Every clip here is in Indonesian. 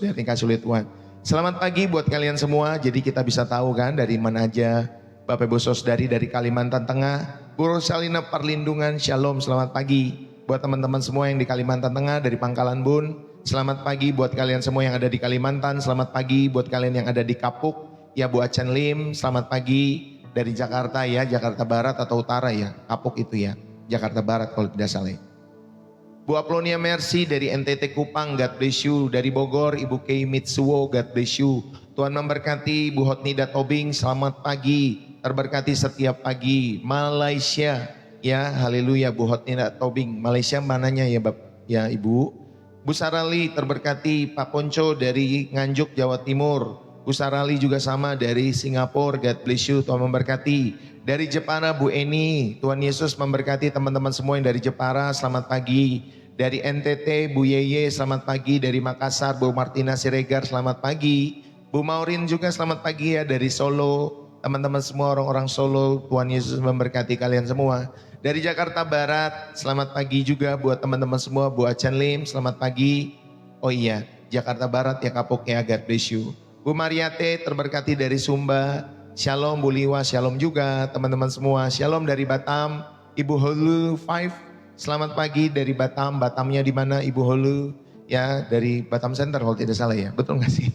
Dari kasih oleh Tuhan. Selamat pagi buat kalian semua. Jadi kita bisa tahu kan dari mana aja. Bapak Ibu Saudari dari Kalimantan Tengah, Bu Rosalina Perlindungan, Shalom, selamat pagi. Buat teman-teman semua yang di Kalimantan Tengah dari Pangkalan Bun, selamat pagi buat kalian semua yang ada di Kalimantan, selamat pagi buat kalian yang ada di Kapuk, ya Bu Acan Lim, selamat pagi dari Jakarta ya, Jakarta Barat atau Utara ya, Kapuk itu ya, Jakarta Barat kalau tidak salah. Bu Aplonia Mercy dari NTT Kupang, God bless you. Dari Bogor, Ibu Kei Mitsuo, God bless you. Tuhan memberkati. Bu Hotnida Tobing, selamat pagi. Terberkati setiap pagi. Malaysia, ya haleluya Bu Hotnida Tobing. Malaysia mananya ya ya Ibu. Bu Sarali terberkati. Pak Ponco dari Nganjuk, Jawa Timur. Bu Sarali juga sama dari Singapura, God bless you, Tuhan memberkati. Dari Jepara Bu Eni, Tuhan Yesus memberkati teman-teman semua yang dari Jepara, selamat pagi. Dari NTT Bu Yeye, selamat pagi. Dari Makassar Bu Martina Siregar, selamat pagi. Bu Maurin juga selamat pagi ya dari Solo. Teman-teman semua orang-orang Solo, Tuhan Yesus memberkati kalian semua. Dari Jakarta Barat, selamat pagi juga buat teman-teman semua. Bu Acan Lim, selamat pagi. Oh iya, Jakarta Barat ya Kapok ya, God bless you. Bu Mariate terberkati dari Sumba. Shalom Bu Liwa, shalom juga teman-teman semua. Shalom dari Batam. Ibu Holu 5, selamat pagi dari Batam. Batamnya di mana Ibu Holu? Ya dari Batam Center kalau tidak salah ya. Betul gak sih?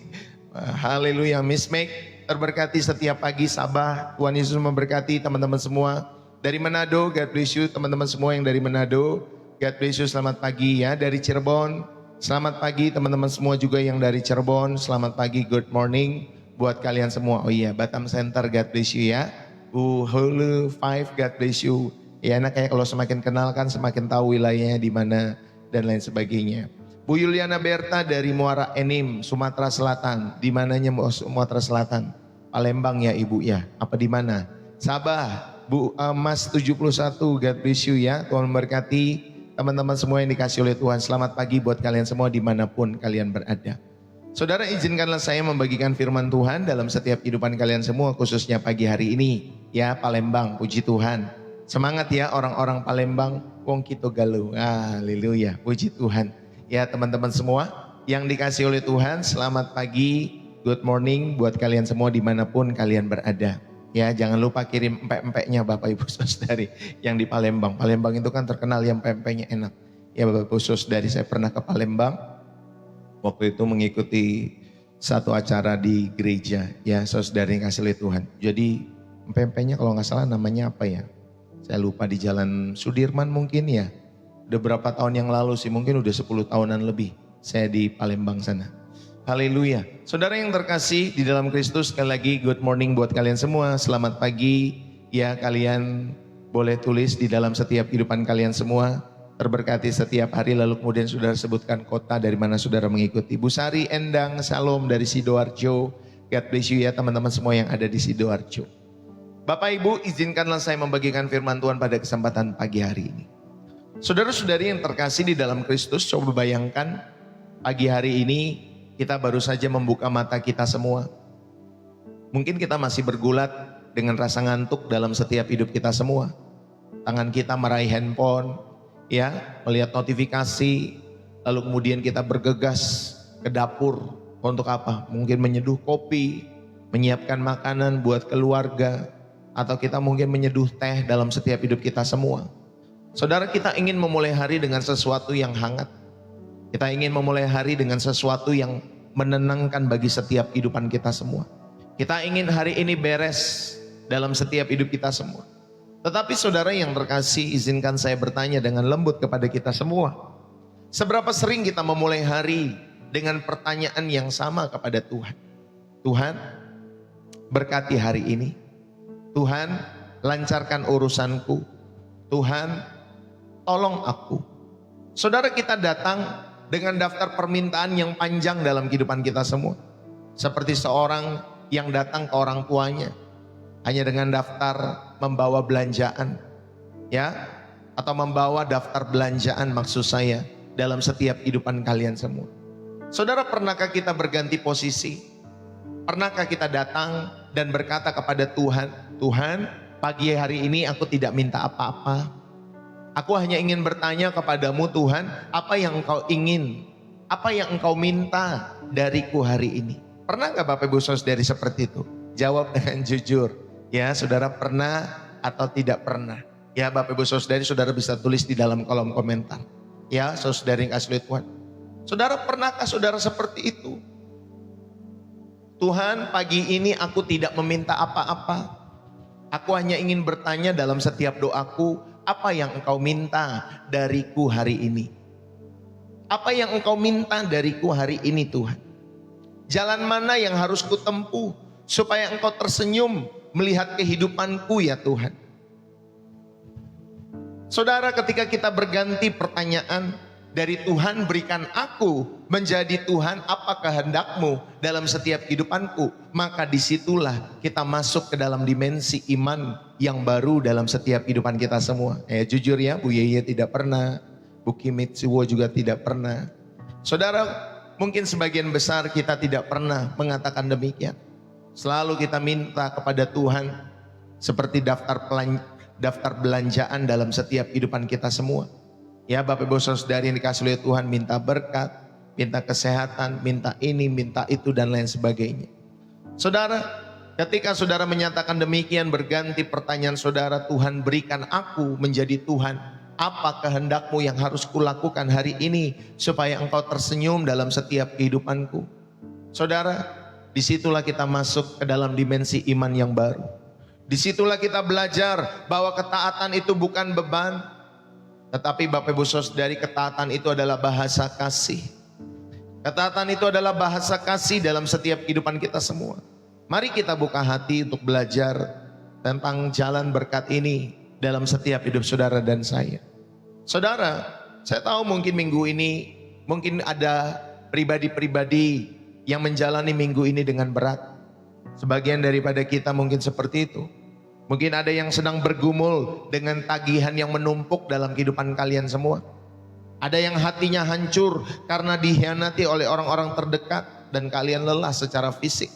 Haleluya. Miss Meg terberkati setiap pagi. Sabah, Tuhan Yesus memberkati teman-teman semua. Dari Manado, God bless you teman-teman semua yang dari Manado. God bless you, selamat pagi ya. Dari Cirebon, selamat pagi teman-teman semua juga yang dari Cirebon. Selamat pagi, good morning buat kalian semua. Oh iya, Batam Center, God bless you ya. Bu Hulu 5, God bless you. Ya enak ya kalau semakin kenal kan semakin tahu wilayahnya di mana dan lain sebagainya. Bu Yuliana Berta dari Muara Enim, Sumatera Selatan. Di mananya Sumatera Selatan? Palembang ya Ibu ya. Apa di mana? Sabah, Bu Mas 71, God bless you ya. Tuhan memberkati teman-teman semua yang dikasih oleh Tuhan. Selamat pagi buat kalian semua dimanapun kalian berada. Saudara, izinkanlah saya membagikan firman Tuhan dalam setiap kehidupan kalian semua, khususnya pagi hari ini. Ya Palembang, puji Tuhan. Semangat ya orang-orang Palembang, wong kita galuh. Haleluya, puji Tuhan. Ya teman-teman semua yang dikasih oleh Tuhan, selamat pagi, good morning buat kalian semua dimanapun kalian berada. Ya jangan lupa kirim empek-empeknya Bapak Ibu Saudari yang di Palembang. Palembang itu kan terkenal yang empek-empeknya enak. Ya Bapak Ibu Saudari, saya pernah ke Palembang. Waktu itu mengikuti satu acara di gereja, ya saudara yang kasih oleh Tuhan. Jadi empek-empeknya kalau nggak salah namanya apa ya? Saya lupa, di Jalan Sudirman mungkin ya. Udah berapa tahun yang lalu sih, mungkin udah 10 tahunan lebih saya di Palembang sana. Haleluya. Saudara yang terkasih di dalam Kristus, sekali lagi good morning buat kalian semua. Selamat pagi. Ya kalian boleh tulis di dalam setiap kehidupan kalian semua. Terberkati setiap hari, lalu kemudian saudara sebutkan kota dari mana saudara mengikuti. Bu Sari Endang, salam dari Sidoarjo. God bless you ya teman-teman semua yang ada di Sidoarjo. Bapak Ibu, izinkanlah saya membagikan firman Tuhan pada kesempatan pagi hari ini. Saudara-saudari yang terkasih di dalam Kristus, coba bayangkan pagi hari ini kita baru saja membuka mata kita semua. Mungkin kita masih bergulat dengan rasa ngantuk dalam setiap hidup kita semua. Tangan kita meraih handphone, ya, melihat notifikasi, lalu kemudian kita bergegas ke dapur untuk apa? Mungkin menyeduh kopi, menyiapkan makanan buat keluarga, atau kita mungkin menyeduh teh dalam setiap hidup kita semua. Saudara, kita ingin memulai hari dengan sesuatu yang hangat. Kita ingin memulai hari dengan sesuatu yang menenangkan bagi setiap kehidupan kita semua. Kita ingin hari ini beres dalam setiap hidup kita semua. Tetapi saudara yang terkasih, izinkan saya bertanya dengan lembut kepada kita semua. Seberapa sering kita memulai hari dengan pertanyaan yang sama kepada Tuhan? Tuhan, berkati hari ini. Tuhan, lancarkan urusanku. Tuhan, tolong aku. Saudara, kita datang dengan daftar permintaan yang panjang dalam kehidupan kita semua. Seperti seorang yang datang ke orang tuanya hanya dengan daftar membawa belanjaan, ya, atau membawa daftar belanjaan maksud saya dalam setiap kehidupan kalian semua. Saudara, pernahkah kita berganti posisi? Pernahkah kita datang dan berkata kepada Tuhan, Tuhan, pagi hari ini aku tidak minta apa-apa. Aku hanya ingin bertanya kepadamu Tuhan, apa yang engkau ingin? Apa yang engkau minta dariku hari ini? Pernah gak Bapak Ibu Saudari seperti itu? Jawab dengan jujur. Ya, saudara pernah atau tidak pernah? Ya, Bapak Ibu Saudari, saudara bisa tulis di dalam kolom komentar. Ya, saudari yang kasih Tuhan. Saudara pernahkah saudara seperti itu? Tuhan, pagi ini aku tidak meminta apa-apa. Aku hanya ingin bertanya dalam setiap doaku, apa yang engkau minta dariku hari ini? Apa yang engkau minta dariku hari ini Tuhan? Jalan mana yang harus kutempuh supaya engkau tersenyum melihat kehidupanku ya Tuhan? Saudara, ketika kita berganti pertanyaan dari Tuhan berikan aku menjadi Tuhan apa kehendakmu dalam setiap kehidupanku, maka disitulah kita masuk ke dalam dimensi iman yang baru dalam setiap kehidupan kita semua. Jujur ya, Bu Yeye tidak pernah, Bu Kimitsuwo juga tidak pernah. Saudara, mungkin sebagian besar kita tidak pernah mengatakan demikian. Selalu kita minta kepada Tuhan seperti daftar belanjaan dalam setiap kehidupan kita semua. Ya, Bapak Ibu Saudari yang dikasih oleh Tuhan, minta berkat, minta kesehatan, minta ini, minta itu dan lain sebagainya. Saudara, ketika saudara menyatakan demikian, berganti pertanyaan saudara, Tuhan berikan aku menjadi Tuhan. Apa kehendakmu yang harus kulakukan hari ini supaya engkau tersenyum dalam setiap kehidupanku? Saudara, disitulah kita masuk ke dalam dimensi iman yang baru. Disitulah kita belajar bahwa ketaatan itu bukan beban, tetapi Bapak Ibu Saudari, ketaatan itu adalah bahasa kasih. Ketaatan itu adalah bahasa kasih dalam setiap kehidupan kita semua. Mari kita buka hati untuk belajar tentang jalan berkat ini dalam setiap hidup saudara dan saya. Saudara, saya tahu mungkin minggu ini, mungkin ada pribadi-pribadi yang menjalani minggu ini dengan berat. Sebagian daripada kita mungkin seperti itu. Mungkin ada yang sedang bergumul dengan tagihan yang menumpuk dalam kehidupan kalian semua. Ada yang hatinya hancur karena dikhianati oleh orang-orang terdekat dan kalian lelah secara fisik.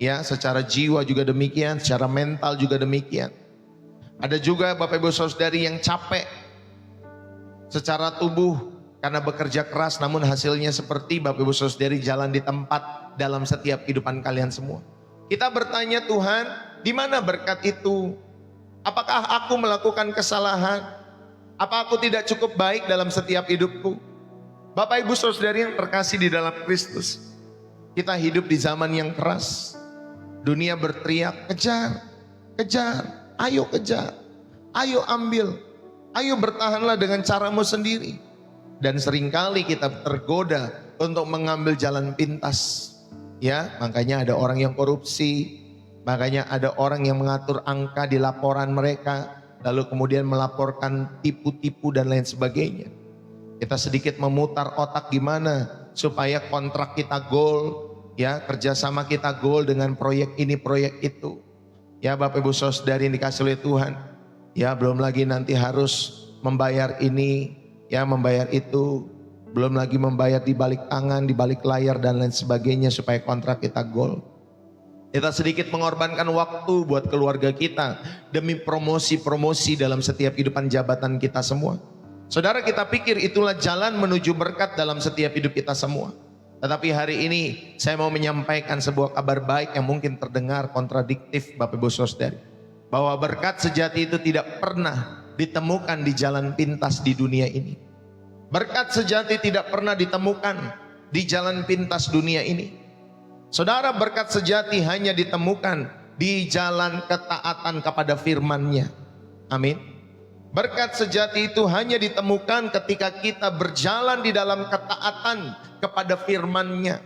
Ya, secara jiwa juga demikian, secara mental juga demikian. Ada juga Bapak Ibu Saudari yang capek secara tubuh karena bekerja keras, namun hasilnya seperti Bapak Ibu Saudari jalan di tempat dalam setiap kehidupan kalian semua. Kita bertanya, Tuhan, di mana berkat itu? Apakah aku melakukan kesalahan? Apa aku tidak cukup baik dalam setiap hidupku? Bapak Ibu Saudari yang terkasih di dalam Kristus, kita hidup di zaman yang keras. Dunia berteriak, kejar, kejar, ayo kejar, ayo ambil, ayo bertahanlah dengan caramu sendiri. Dan seringkali kita tergoda untuk mengambil jalan pintas. Ya, makanya ada orang yang korupsi, makanya ada orang yang mengatur angka di laporan mereka, lalu kemudian melaporkan tipu-tipu dan lain sebagainya. Kita sedikit memutar otak gimana supaya kontrak kita goal, ya, kerjasama kita goal dengan proyek ini, proyek itu. Ya, Bapak Ibu Saudari yang dikasih oleh Tuhan, ya, belum lagi nanti harus membayar ini, ya, membayar itu, belum lagi membayar di balik tangan, di balik layar dan lain sebagainya supaya kontrak kita goal. Kita sedikit mengorbankan waktu buat keluarga kita demi promosi-promosi dalam setiap kehidupan jabatan kita semua. Saudara, kita pikir itulah jalan menuju berkat dalam setiap hidup kita semua. Tetapi hari ini saya mau menyampaikan sebuah kabar baik yang mungkin terdengar kontradiktif Bapak Ibu Saudari. Bahwa berkat sejati itu tidak pernah ditemukan di jalan pintas di dunia ini. Berkat sejati tidak pernah ditemukan di jalan pintas dunia ini. Saudara, berkat sejati hanya ditemukan di jalan ketaatan kepada firman-Nya. Amin. Berkat sejati itu hanya ditemukan ketika kita berjalan di dalam ketaatan kepada firman-Nya.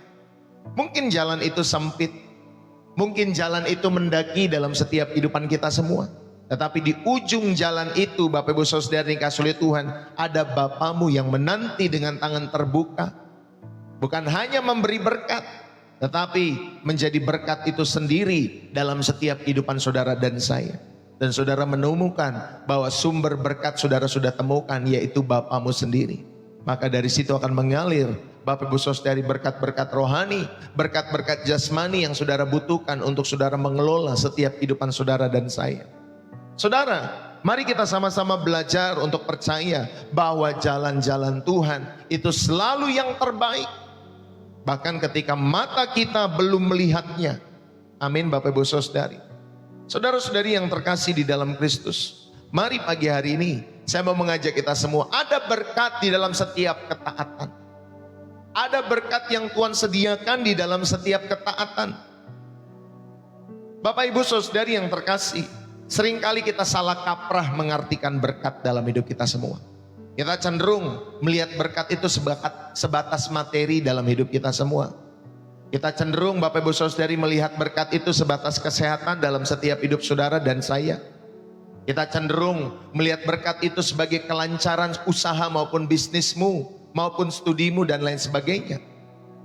Mungkin jalan itu sempit, mungkin jalan itu mendaki dalam setiap kehidupan kita semua. Tetapi di ujung jalan itu, Bapak Ibu Saudari dikasih oleh Tuhan, ada Bapamu yang menanti dengan tangan terbuka. Bukan hanya memberi berkat, tetapi menjadi berkat itu sendiri dalam setiap kehidupan saudara dan saya. Dan saudara menemukan bahwa sumber berkat saudara sudah temukan, yaitu Bapamu sendiri. Maka dari situ akan mengalir Bapak Ibu Saudari berkat-berkat rohani, berkat-berkat jasmani yang saudara butuhkan untuk saudara mengelola setiap kehidupan saudara dan saya. Saudara, Mari kita sama-sama belajar untuk percaya bahwa jalan-jalan Tuhan itu selalu yang terbaik. Bahkan ketika mata kita belum melihatnya. Amin Bapak Ibu Saudari. Saudara-saudari yang terkasih di dalam Kristus. Mari pagi hari ini saya mau mengajak kita semua. Ada berkat di dalam setiap ketaatan. Ada berkat yang Tuhan sediakan di dalam setiap ketaatan. Bapak Ibu Saudari yang terkasih. Seringkali kita salah kaprah mengartikan berkat dalam hidup kita semua. Kita cenderung melihat berkat itu sebatas materi dalam hidup kita semua. Kita cenderung Bapak Ibu Saudari melihat berkat itu sebatas kesehatan dalam setiap hidup saudara dan saya. Kita cenderung melihat berkat itu sebagai kelancaran usaha maupun bisnismu, maupun studimu dan lain sebagainya.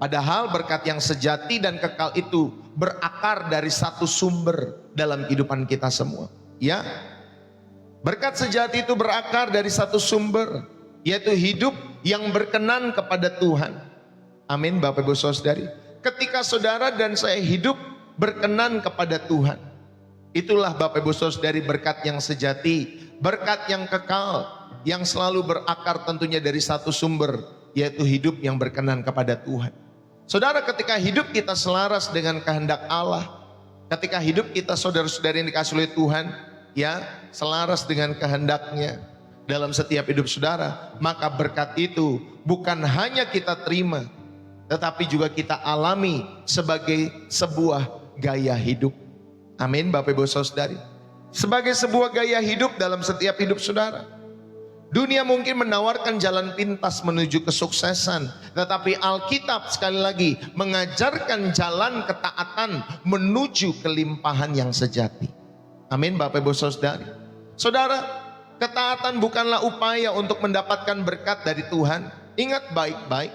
Padahal berkat yang sejati dan kekal itu berakar dari satu sumber dalam kehidupan kita semua. Ya, berkat sejati itu berakar dari satu sumber, yaitu hidup yang berkenan kepada Tuhan. Amin Bapak Ibu Saudari. Ketika saudara dan saya hidup berkenan kepada Tuhan, itulah Bapak Ibu Saudari berkat yang sejati, berkat yang kekal, yang selalu berakar tentunya dari satu sumber, yaitu hidup yang berkenan kepada Tuhan. Saudara, ketika hidup kita selaras dengan kehendak Allah, ketika hidup kita saudara-saudari yang dikasih oleh Tuhan, ya, selaras dengan kehendaknya dalam setiap hidup saudara, maka berkat itu bukan hanya kita terima, tetapi juga kita alami sebagai sebuah gaya hidup. Amin Bapak Ibu Saudari. Sebagai sebuah gaya hidup dalam setiap hidup saudara. Dunia mungkin menawarkan jalan pintas menuju kesuksesan, tetapi Alkitab sekali lagi mengajarkan jalan ketaatan menuju kelimpahan yang sejati. Amin Bapak Ibu Saudari. Saudara, ketaatan bukanlah upaya untuk mendapatkan berkat dari Tuhan. Ingat baik-baik,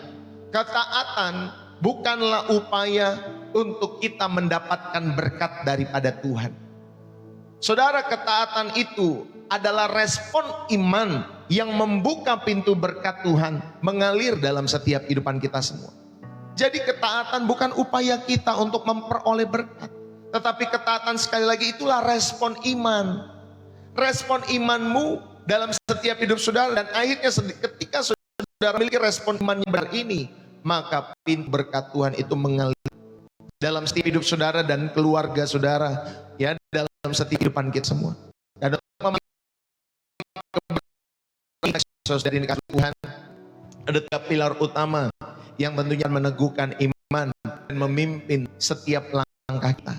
ketaatan bukanlah upaya untuk kita mendapatkan berkat daripada Tuhan. Saudara, ketaatan itu adalah respon iman yang membuka pintu berkat Tuhan mengalir dalam setiap kehidupan kita semua. Jadi ketaatan bukan upaya kita untuk memperoleh berkat, tetapi ketaatan sekali lagi itulah respon iman. Respon imanmu dalam setiap hidup saudara, dan akhirnya ketika saudara memiliki respon iman yang benar ini, maka pintu berkat Tuhan itu mengalir dalam setiap hidup saudara dan keluarga saudara, ya, dalam setiap kehidupan kita semua. Dan dari kasih Tuhan, ada tiga pilar utama yang tentunya meneguhkan iman dan memimpin setiap langkah kita.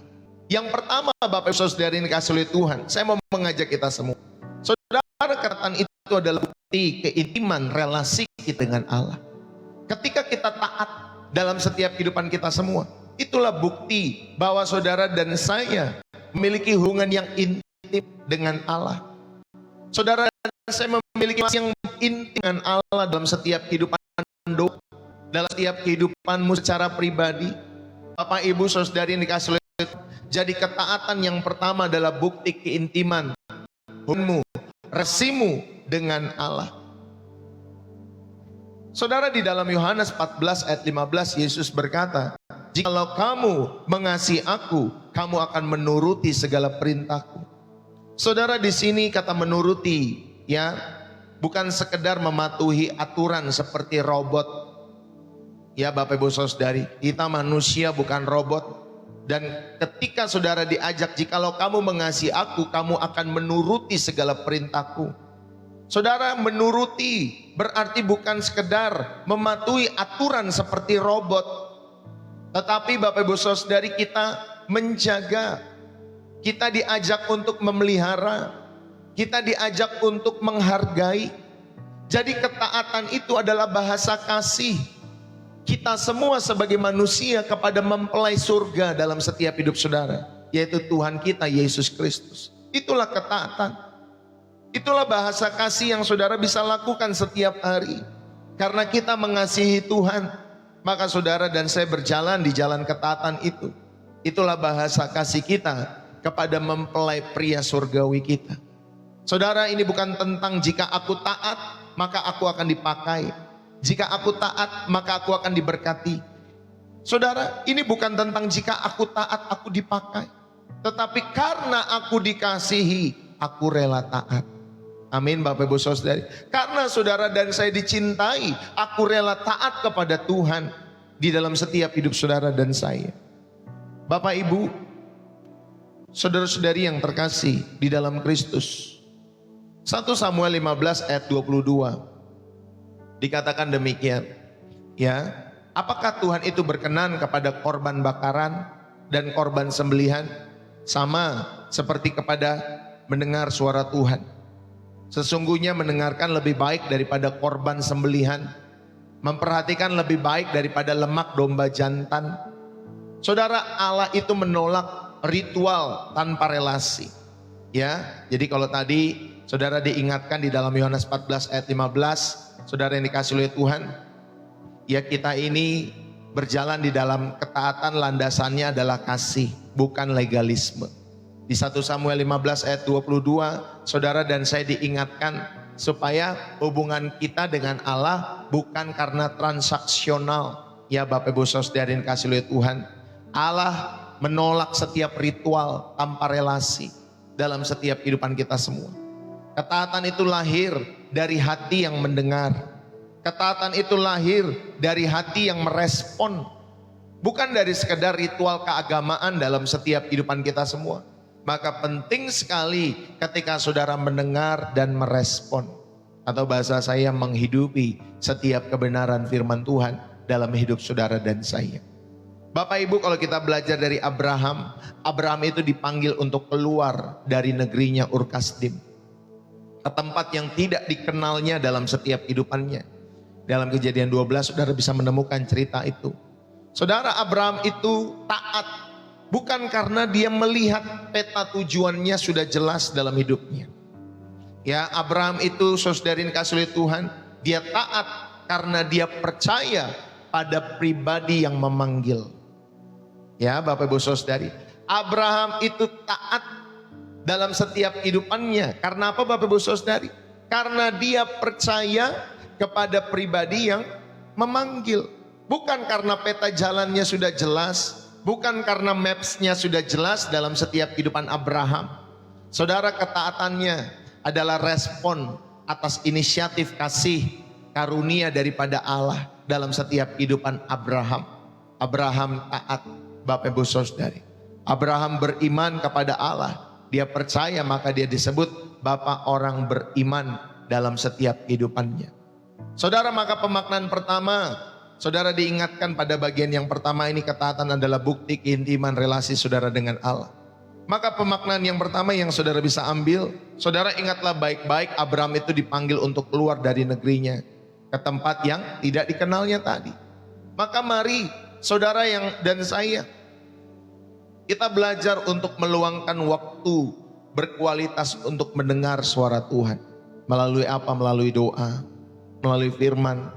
Yang pertama, Bapak Ibu Saudara yang dikasih oleh Tuhan, saya mau mengajak kita semua. Saudara, ketaatan itu adalah bukti keintiman relasi kita dengan Allah. Ketika kita taat dalam setiap kehidupan kita semua, itulah bukti bahwa saudara dan saya memiliki hubungan yang intim dengan Allah. Saudara dan saya memiliki yang intim dengan Allah dalam setiap kehidupan doa, dalam setiap kehidupanmu secara pribadi. Bapak Ibu Saudari yang dikasih oleh Tuhan, jadi ketaatan yang pertama adalah bukti keintiman hubunganmu, relasimu dengan Allah. Saudara, di dalam Yohanes 14 ayat 15 Yesus berkata, "Jikalau kamu mengasihi aku, kamu akan menuruti segala perintahku." Saudara, di sini kata menuruti, ya, bukan sekedar mematuhi aturan seperti robot. Ya Bapak Ibu Saudari, kita manusia bukan robot. Dan ketika saudara diajak, jikalau kamu mengasihi aku, kamu akan menuruti segala perintahku. Saudara, menuruti berarti bukan sekedar mematuhi aturan seperti robot, tetapi Bapak Ibu Saudari, kita menjaga, kita diajak untuk memelihara, kita diajak untuk menghargai. Jadi ketaatan itu adalah bahasa kasih kita semua sebagai manusia kepada mempelai surga dalam setiap hidup saudara, yaitu Tuhan kita Yesus Kristus. Itulah ketaatan. Itulah bahasa kasih yang saudara bisa lakukan setiap hari. Karena kita mengasihi Tuhan, maka saudara dan saya berjalan di jalan ketaatan itu. Itulah bahasa kasih kita kepada mempelai pria surgawi kita. Saudara, ini bukan tentang jika aku taat maka aku akan dipakai, jika aku taat maka aku akan diberkati. Saudara, ini bukan tentang jika aku taat aku dipakai, tetapi karena aku dikasihi aku rela taat. Amin Bapak Ibu Saudari. Karena saudara dan saya dicintai, aku rela taat kepada Tuhan di dalam setiap hidup saudara dan saya. Bapak Ibu, saudara-saudari yang terkasih di dalam Kristus. 1 Samuel 15 ayat 22 dikatakan demikian. Ya, apakah Tuhan itu berkenan kepada korban bakaran dan korban sembelihan? Sama seperti kepada mendengar suara Tuhan. Sesungguhnya mendengarkan lebih baik daripada korban sembelihan, memperhatikan lebih baik daripada lemak domba jantan. Saudara, Allah itu menolak ritual tanpa relasi. Ya, jadi kalau tadi saudara diingatkan di dalam Yohanes 14 ayat 15, saudara yang dikasih oleh Tuhan, ya kita ini berjalan di dalam ketaatan, landasannya adalah kasih, bukan legalisme. Di 1 Samuel 15 ayat 22, saudara dan saya diingatkan supaya hubungan kita dengan Allah bukan karena transaksional. Ya Bapak Ibu Saudara yang kasih oleh Tuhan, Allah menolak setiap ritual tanpa relasi dalam setiap kehidupan kita semua. Ketaatan itu lahir dari hati yang mendengar. Ketaatan itu lahir dari hati yang merespon, bukan dari sekedar ritual keagamaan dalam setiap kehidupan kita semua. Maka penting sekali ketika saudara mendengar dan merespon, atau bahasa saya menghidupi setiap kebenaran firman Tuhan dalam hidup saudara dan saya. Bapak Ibu, kalau kita belajar dari Abraham, Abraham itu dipanggil untuk keluar dari negerinya Ur Kasdim ke tempat yang tidak dikenalnya dalam setiap kehidupannya. Dalam Kejadian 12 saudara bisa menemukan cerita itu. Saudara, Abraham itu taat bukan karena dia melihat peta tujuannya sudah jelas dalam hidupnya. Ya, Abraham itu saudara kasih oleh Tuhan, dia taat karena dia percaya pada pribadi yang memanggil. Ya Bapak Ibu Saudari, Abraham itu taat dalam setiap kehidupannya. Karena apa Bapak Ibu Saudari? Karena dia percaya kepada pribadi yang memanggil. Bukan karena peta jalannya sudah jelas, bukan karena maps-nya sudah jelas dalam setiap kehidupan Abraham. Saudara, ketaatannya adalah respon atas inisiatif kasih karunia daripada Allah dalam setiap kehidupan Abraham. Abraham taat Bapak Ibu Saudari. Abraham beriman kepada Allah. Dia percaya maka dia disebut Bapak orang beriman dalam setiap kehidupannya. Saudara, maka pemaknaan pertama, saudara diingatkan pada bagian yang pertama ini, ketaatan adalah bukti keintiman relasi saudara dengan Allah. Maka pemaknaan yang pertama yang saudara bisa ambil, saudara ingatlah baik-baik Abraham itu dipanggil untuk keluar dari negerinya ke tempat yang tidak dikenalnya tadi. Maka mari saudara yang dan saya, kita belajar untuk meluangkan waktu berkualitas untuk mendengar suara Tuhan. Melalui apa? Melalui doa, melalui firman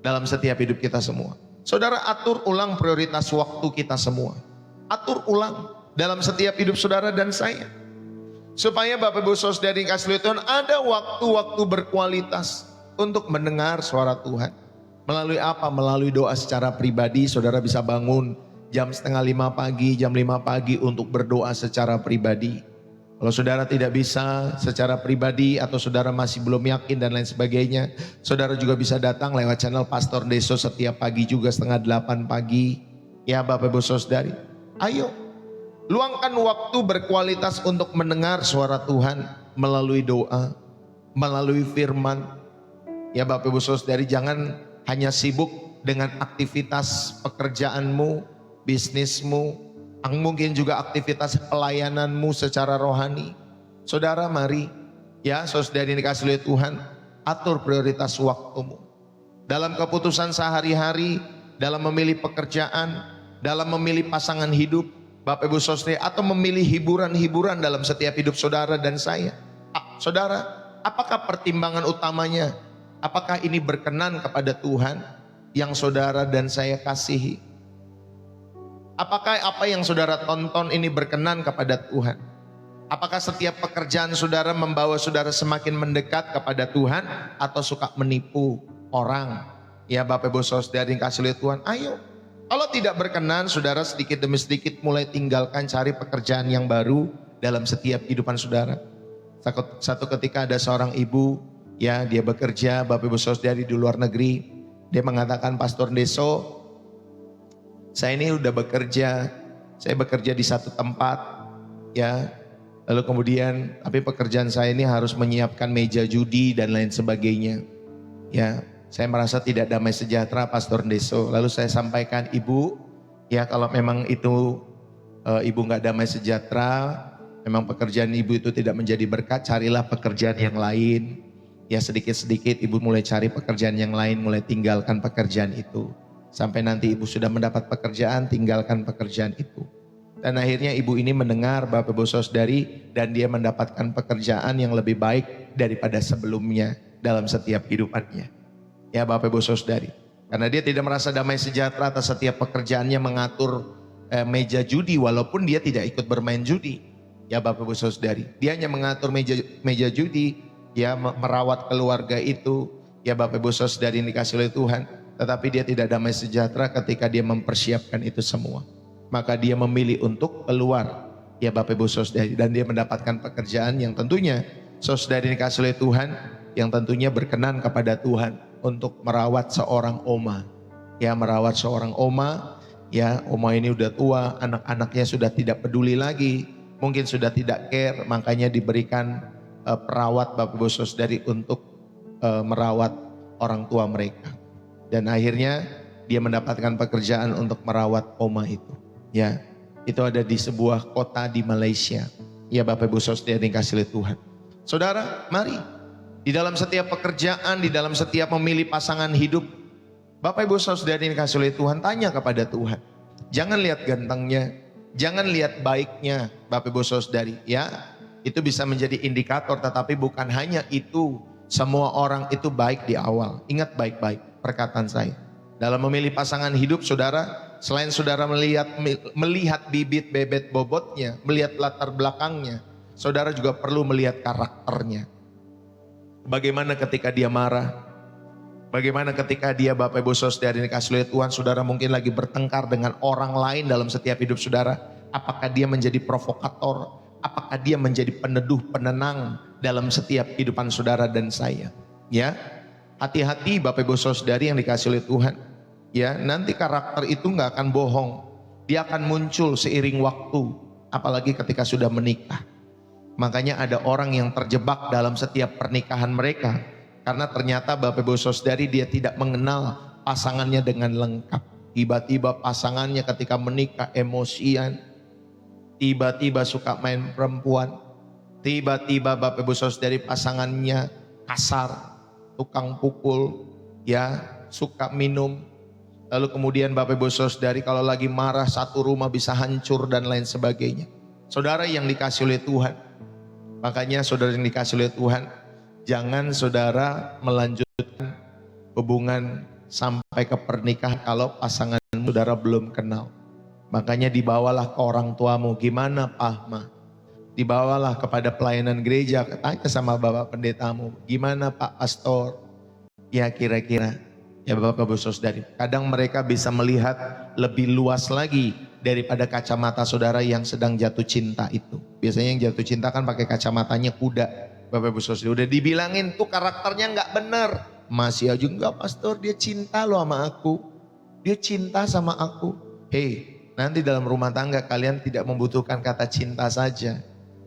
dalam setiap hidup kita semua. Saudara, atur ulang prioritas waktu kita semua. Atur ulang dalam setiap hidup saudara dan saya. Supaya Bapak Ibu Saudara yang kasih Tuhan, ada waktu-waktu berkualitas untuk mendengar suara Tuhan. Melalui apa? Melalui doa secara pribadi. Saudara bisa bangun jam 4:30 pagi, jam 5 pagi untuk berdoa secara pribadi. Kalau saudara tidak bisa secara pribadi atau saudara masih belum yakin dan lain sebagainya, saudara juga bisa datang lewat channel Pastor Deso setiap pagi juga 7:30 pagi. Ya Bapak Ibu Saudari, ayo luangkan waktu berkualitas untuk mendengar suara Tuhan melalui doa, melalui firman. Ya Bapak Ibu Saudari, jangan hanya sibuk dengan aktivitas pekerjaanmu, bisnismu, mungkin juga aktivitas pelayananmu secara rohani. Saudara, mari ya saudara yang dikasih oleh Tuhan, atur prioritas waktumu. Dalam keputusan sehari-hari, dalam memilih pekerjaan, dalam memilih pasangan hidup, Bapak Ibu Saudara, atau memilih hiburan-hiburan dalam setiap hidup saudara dan saya. Saudara, apakah pertimbangan utamanya? Apakah ini berkenan kepada Tuhan yang saudara dan saya kasihi? Apakah apa yang saudara tonton ini berkenan kepada Tuhan? Apakah setiap pekerjaan saudara membawa saudara semakin mendekat kepada Tuhan atau suka menipu orang? Ya Bapak Ibu Saudara yang kasih oleh Tuhan, ayo. Kalau tidak berkenan, saudara sedikit demi sedikit mulai tinggalkan, cari pekerjaan yang baru dalam setiap kehidupan saudara. Satu ketika ada seorang ibu, ya dia bekerja, Bapak Ibu Saudari di luar negeri. Dia mengatakan, Pastor Deso, saya ini udah bekerja, saya bekerja di satu tempat, ya. Lalu kemudian, tapi pekerjaan saya ini harus menyiapkan meja judi dan lain sebagainya. Ya, saya merasa tidak damai sejahtera, Pastor Deso. Lalu saya sampaikan, Ibu, ya kalau memang itu ibu nggak damai sejahtera, memang pekerjaan ibu itu tidak menjadi berkat, carilah pekerjaan yang lain. Ya sedikit-sedikit ibu mulai cari pekerjaan yang lain, mulai tinggalkan pekerjaan itu. Sampai nanti ibu sudah mendapat pekerjaan, tinggalkan pekerjaan itu. Dan akhirnya ibu ini mendengar Bapak Ibu Saudari, dan dia mendapatkan pekerjaan yang lebih baik daripada sebelumnya dalam setiap hidupannya. Ya Bapak Ibu Saudari. Karena dia tidak merasa damai sejahtera atas setiap pekerjaannya mengatur meja judi walaupun dia tidak ikut bermain judi. Ya Bapak Ibu Saudari, dia hanya mengatur meja judi, ya merawat keluarga itu, ya Bapak Ibu Saudari yang dikasih oleh Tuhan. Tetapi dia tidak damai sejahtera ketika dia mempersiapkan itu semua. Maka dia memilih untuk keluar, ya Bapak Ibu Saudari, dan dia mendapatkan pekerjaan yang tentunya Saudari dikasih oleh Tuhan, yang tentunya berkenan kepada Tuhan untuk merawat seorang oma. Ya merawat seorang oma. Ya, oma ini udah tua, anak-anaknya sudah tidak peduli lagi, mungkin sudah tidak care, makanya diberikan perawat Bapak Ibu Saudari untuk merawat orang tua mereka. Dan akhirnya dia mendapatkan pekerjaan untuk merawat oma itu. Ya, itu ada di sebuah kota di Malaysia. Ya Bapak Ibu Saudari dikasih oleh Tuhan. Saudara, mari di dalam setiap pekerjaan, di dalam setiap memilih pasangan hidup, Bapak Ibu Saudari yang dikasih oleh Tuhan, tanya kepada Tuhan. Jangan lihat gantengnya, jangan lihat baiknya Bapak Ibu Saudari. Ya, itu bisa menjadi indikator, tetapi bukan hanya itu. Semua orang itu baik di awal. Ingat baik-baik perkataan saya. Dalam memilih pasangan hidup saudara, selain saudara melihat bibit bebet bobotnya, melihat latar belakangnya, saudara juga perlu melihat karakternya. Bagaimana ketika dia marah? Bagaimana ketika dia Bapak Ibu Saudari dikasih oleh Tuhan, saudara mungkin lagi bertengkar dengan orang lain dalam setiap hidup saudara. Apakah dia menjadi provokator? Apakah dia menjadi peneduh, penenang dalam setiap kehidupan saudara dan saya? Ya, hati-hati Bapak Ibu Saudari yang dikasih oleh Tuhan. Ya, nanti karakter itu nggak akan bohong. Dia akan muncul seiring waktu, apalagi ketika sudah menikah. Makanya ada orang yang terjebak dalam setiap pernikahan mereka. Karena ternyata Bapak Ibu Saudari dia tidak mengenal pasangannya dengan lengkap. Tiba-tiba pasangannya ketika menikah emosian. Tiba-tiba suka main perempuan. Tiba-tiba Bapak Ibu Saudari pasangannya kasar. Tukang pukul. Ya, suka minum. Lalu kemudian Bapak Ibu Saudari kalau lagi marah satu rumah bisa hancur dan lain sebagainya. Saudara yang dikasih oleh Tuhan. Makanya saudara yang dikasih oleh Tuhan. Jangan saudara melanjutkan hubungan sampai ke pernikahan kalau pasangan saudara belum kenal. Makanya dibawalah ke orang tuamu. Gimana Pak Ma? Dibawalah kepada pelayanan gereja. Tanya sama Bapak Pendetamu. Gimana Pak Pastor? Ya kira-kira. Ya Bapak Ibu Saudari. Kadang mereka bisa melihat lebih luas lagi daripada kacamata saudara yang sedang jatuh cinta itu. Biasanya yang jatuh cinta kan pakai kacamatanya kuda. Bapak Ibu Saudari udah dibilangin tuh karakternya nggak bener, masih aja enggak Pastor, dia cinta loh sama aku, dia cinta sama aku. Hei, nanti dalam rumah tangga kalian tidak membutuhkan kata cinta saja,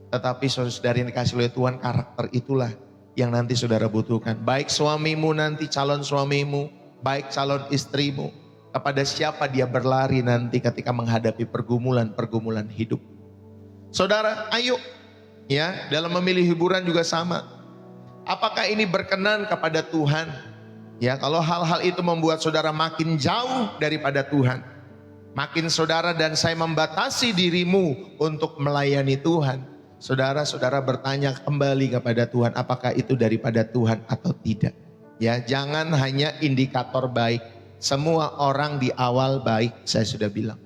tetapi saudari yang dikasih oleh Tuhan, karakter itulah yang nanti saudara butuhkan. Baik suamimu nanti, calon suamimu, baik calon istrimu, kepada siapa dia berlari nanti ketika menghadapi pergumulan-pergumulan hidup. Saudara, ayo. Ya, dalam memilih hiburan juga sama. Apakah ini berkenan kepada Tuhan? Ya, kalau hal-hal itu membuat saudara makin jauh daripada Tuhan, makin saudara dan saya membatasi dirimu untuk melayani Tuhan, saudara bertanya kembali kepada Tuhan, apakah itu daripada Tuhan atau tidak? Ya, jangan hanya indikator baik. Semua orang di awal baik, saya sudah bilang.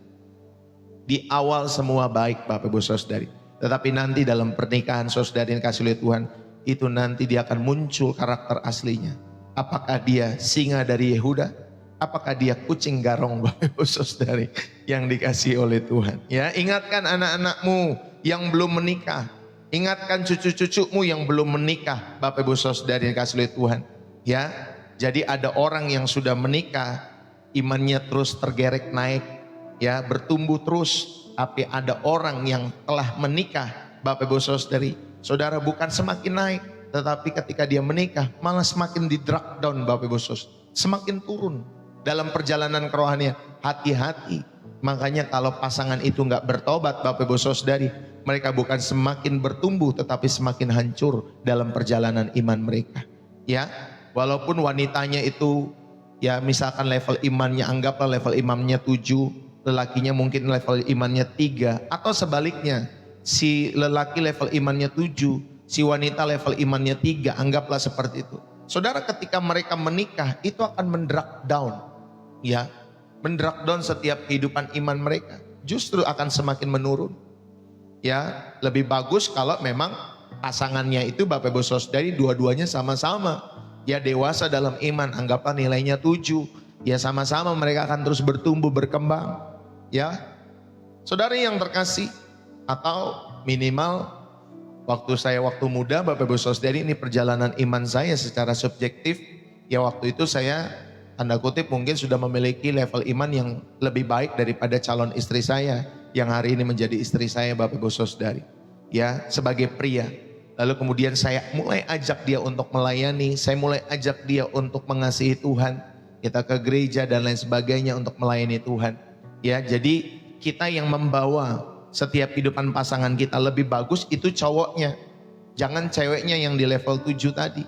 Di awal semua baik Bapak Ibu Saudari. Tetapi nanti dalam pernikahan saudari yang dikasih oleh Tuhan, itu nanti dia akan muncul karakter aslinya. Apakah dia singa dari Yehuda? Apakah dia kucing garong Bapak Ibu Saudari yang dikasih oleh Tuhan? Ya, ingatkan anak-anakmu yang belum menikah. Ingatkan cucu-cucumu yang belum menikah, Bapak Ibu Saudara yang kasih oleh Tuhan. Ya, jadi ada orang yang sudah menikah, imannya terus tergerek naik, ya bertumbuh terus. Tapi ada orang yang telah menikah, Bapak Ibu Saudari, saudara bukan semakin naik, tetapi ketika dia menikah malah semakin di drag down, Bapak Ibu Saudari, semakin turun dalam perjalanan kerohanian. Hati-hati. Makanya kalau pasangan itu nggak bertobat, Bapak Ibu Saudari, mereka bukan semakin bertumbuh tetapi semakin hancur dalam perjalanan iman mereka. Ya, walaupun wanitanya itu ya misalkan level imannya, anggaplah level imannya 7, lelakinya mungkin level imannya 3, atau sebaliknya, si lelaki level imannya 7, si wanita level imannya 3, anggaplah seperti itu. Saudara, ketika mereka menikah itu akan mendrag down, ya, mendrag down setiap kehidupan iman mereka, justru akan semakin menurun. Ya, lebih bagus kalau memang pasangannya itu Bapak Ibu Saudari dua-duanya sama-sama ya dewasa dalam iman, anggaplah nilainya 7, ya sama-sama mereka akan terus bertumbuh berkembang. Ya, saudara yang terkasih, atau minimal waktu muda, Bapak Ibu Saudari, ini perjalanan iman saya secara subjektif. Ya waktu itu saya tanda kutip mungkin sudah memiliki level iman yang lebih baik daripada calon istri saya yang hari ini menjadi istri saya, Bapak Ibu Saudari. Ya, sebagai pria. Lalu kemudian saya mulai ajak dia untuk melayani, saya mulai ajak dia untuk mengasihi Tuhan. Kita ke gereja dan lain sebagainya untuk melayani Tuhan. Ya, jadi kita yang membawa setiap kehidupan pasangan kita lebih bagus itu cowoknya. Jangan ceweknya yang di level 7 tadi.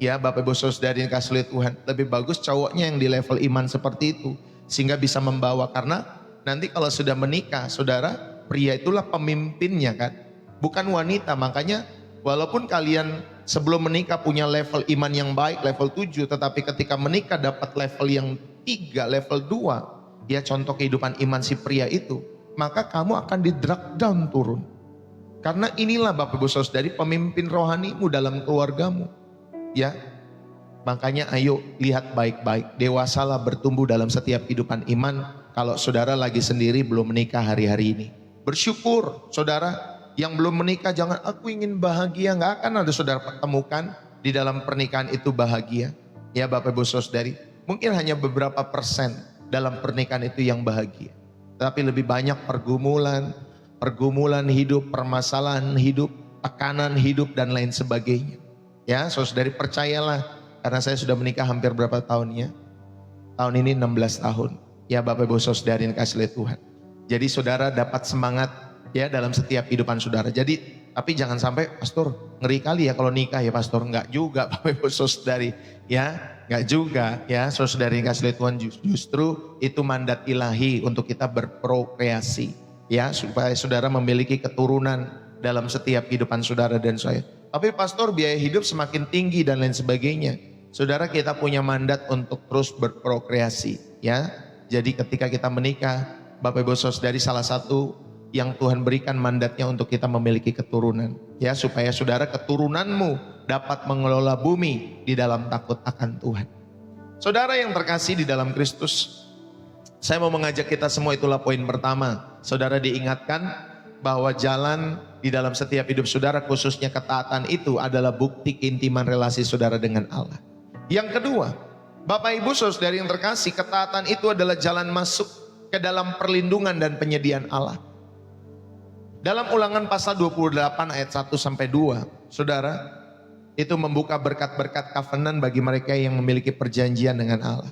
Ya, Bapak Ibu Saudari yang kasih oleh Tuhan, lebih bagus cowoknya yang di level iman seperti itu sehingga bisa membawa. Karena nanti kalau sudah menikah, saudara, pria itulah pemimpinnya kan, bukan wanita. Makanya walaupun kalian sebelum menikah punya level iman yang baik, level 7, tetapi ketika menikah dapat level yang 3, level 2, ya contoh kehidupan iman si pria itu, maka kamu akan di drag down turun. Karena inilah Bapak Ibu Saudari pemimpin rohanimu dalam keluargamu. Ya, makanya ayo lihat baik-baik, dewasalah bertumbuh dalam setiap kehidupan iman. Kalau saudara lagi sendiri belum menikah hari-hari ini, bersyukur. Saudara yang belum menikah, jangan aku ingin bahagia, nggak akan ada saudara pertemukan di dalam pernikahan itu bahagia. Ya Bapak Ibu Saudari, mungkin hanya beberapa persen dalam pernikahan itu yang bahagia, tapi lebih banyak pergumulan hidup, permasalahan hidup, tekanan hidup dan lain sebagainya. Ya saudari, percayalah, karena saya sudah menikah hampir berapa tahunnya? Tahun ini 16 tahun. Ya Bapak Ibu Saudari yang kasih oleh Tuhan. Jadi saudara dapat semangat ya dalam setiap kehidupan saudara. Jadi tapi jangan sampai, pastor ngeri kali ya kalau nikah ya pastor. Enggak juga Bapak Ibu Saudari, ya enggak juga ya saudari yang kasih oleh Tuhan. Justru itu mandat ilahi untuk kita berprokreasi, ya supaya saudara memiliki keturunan dalam setiap kehidupan saudara dan saya. Tapi pastor biaya hidup semakin tinggi dan lain sebagainya. Saudara, kita punya mandat untuk terus berprokreasi, ya. Jadi ketika kita menikah, Bapak Ibu Saudari, salah satu yang Tuhan berikan mandatnya untuk kita memiliki keturunan, ya, supaya saudara keturunanmu dapat mengelola bumi di dalam takut akan Tuhan. Saudara yang terkasih di dalam Kristus, saya mau mengajak kita semua, itulah poin pertama. Saudara diingatkan bahwa jalan di dalam setiap hidup saudara, khususnya ketaatan, itu adalah bukti keintiman relasi saudara dengan Allah. Yang kedua, Bapak Ibu Saudari yang terkasih, ketaatan itu adalah jalan masuk ke dalam perlindungan dan penyediaan Allah. Dalam Ulangan pasal 28 ayat 1-2, saudara, itu membuka berkat-berkat covenant bagi mereka yang memiliki perjanjian dengan Allah.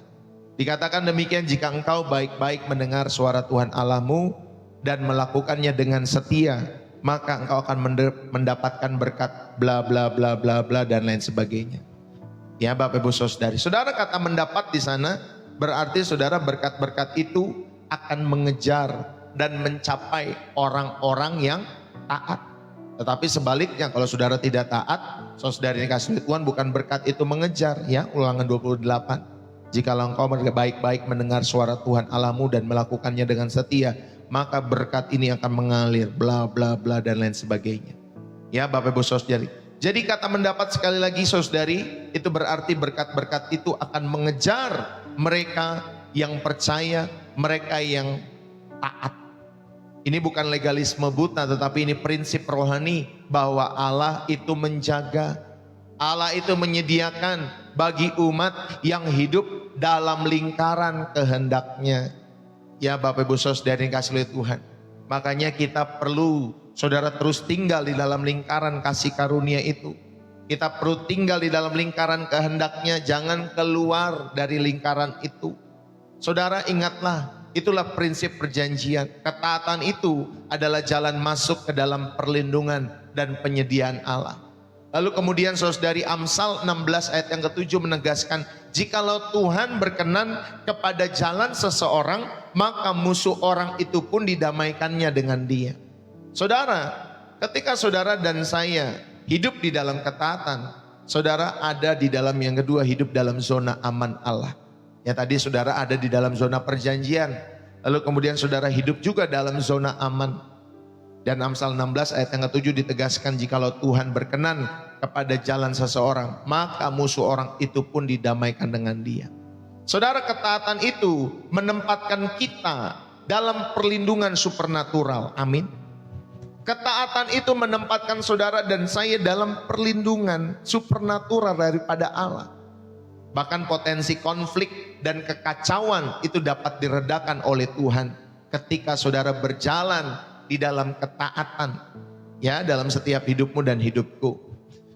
Dikatakan demikian, jika engkau baik-baik mendengar suara Tuhan Allahmu dan melakukannya dengan setia, maka engkau akan mendapatkan berkat bla bla bla bla bla dan lain sebagainya. Ya Bapak Ibu Saudari, saudara, kata mendapat di sana berarti saudara berkat-berkat itu akan mengejar dan mencapai orang-orang yang taat. Tetapi sebaliknya, kalau saudara tidak taat, saudara yang kasih Tuhan, bukan berkat itu mengejar, ya. Ulangan 28. Jikalau engkau baik-baik mendengar suara Tuhan Allahmu dan melakukannya dengan setia, maka berkat ini akan mengalir bla bla bla dan lain sebagainya. Ya Bapak Ibu Saudari. Jadi kata mendapat, sekali lagi saudari, itu berarti berkat-berkat itu akan mengejar mereka yang percaya, mereka yang taat. Ini bukan legalisme buta, tetapi ini prinsip rohani bahwa Allah itu menjaga, Allah itu menyediakan bagi umat yang hidup dalam lingkaran kehendaknya. Ya Bapak Ibu Saudara yang kasih oleh Tuhan. Makanya kita perlu saudara terus tinggal di dalam lingkaran kasih karunia itu. Kita perlu tinggal di dalam lingkaran kehendaknya, jangan keluar dari lingkaran itu. Saudara ingatlah, itulah prinsip perjanjian. Ketaatan itu adalah jalan masuk ke dalam perlindungan dan penyediaan Allah. Lalu kemudian saudari Amsal 16 ayat yang ke-7 menegaskan, jikalau Tuhan berkenan kepada jalan seseorang, maka musuh orang itu pun didamaikannya dengan dia. Saudara, ketika saudara dan saya hidup di dalam ketaatan, saudara ada di dalam yang kedua, hidup dalam zona aman Allah. Ya tadi saudara ada di dalam zona perjanjian, lalu kemudian saudara hidup juga dalam zona aman. Dan Amsal 16 ayat yang ke-7 ditegaskan, jikalau Tuhan berkenan kepada jalan seseorang, maka musuh orang itu pun didamaikan dengan dia. Saudara, ketaatan itu menempatkan kita dalam perlindungan supernatural. Amin. Ketaatan itu menempatkan saudara dan saya dalam perlindungan supernatural daripada Allah. Bahkan potensi konflik dan kekacauan itu dapat diredakan oleh Tuhan ketika saudara berjalan di dalam ketaatan, ya, dalam setiap hidupmu dan hidupku.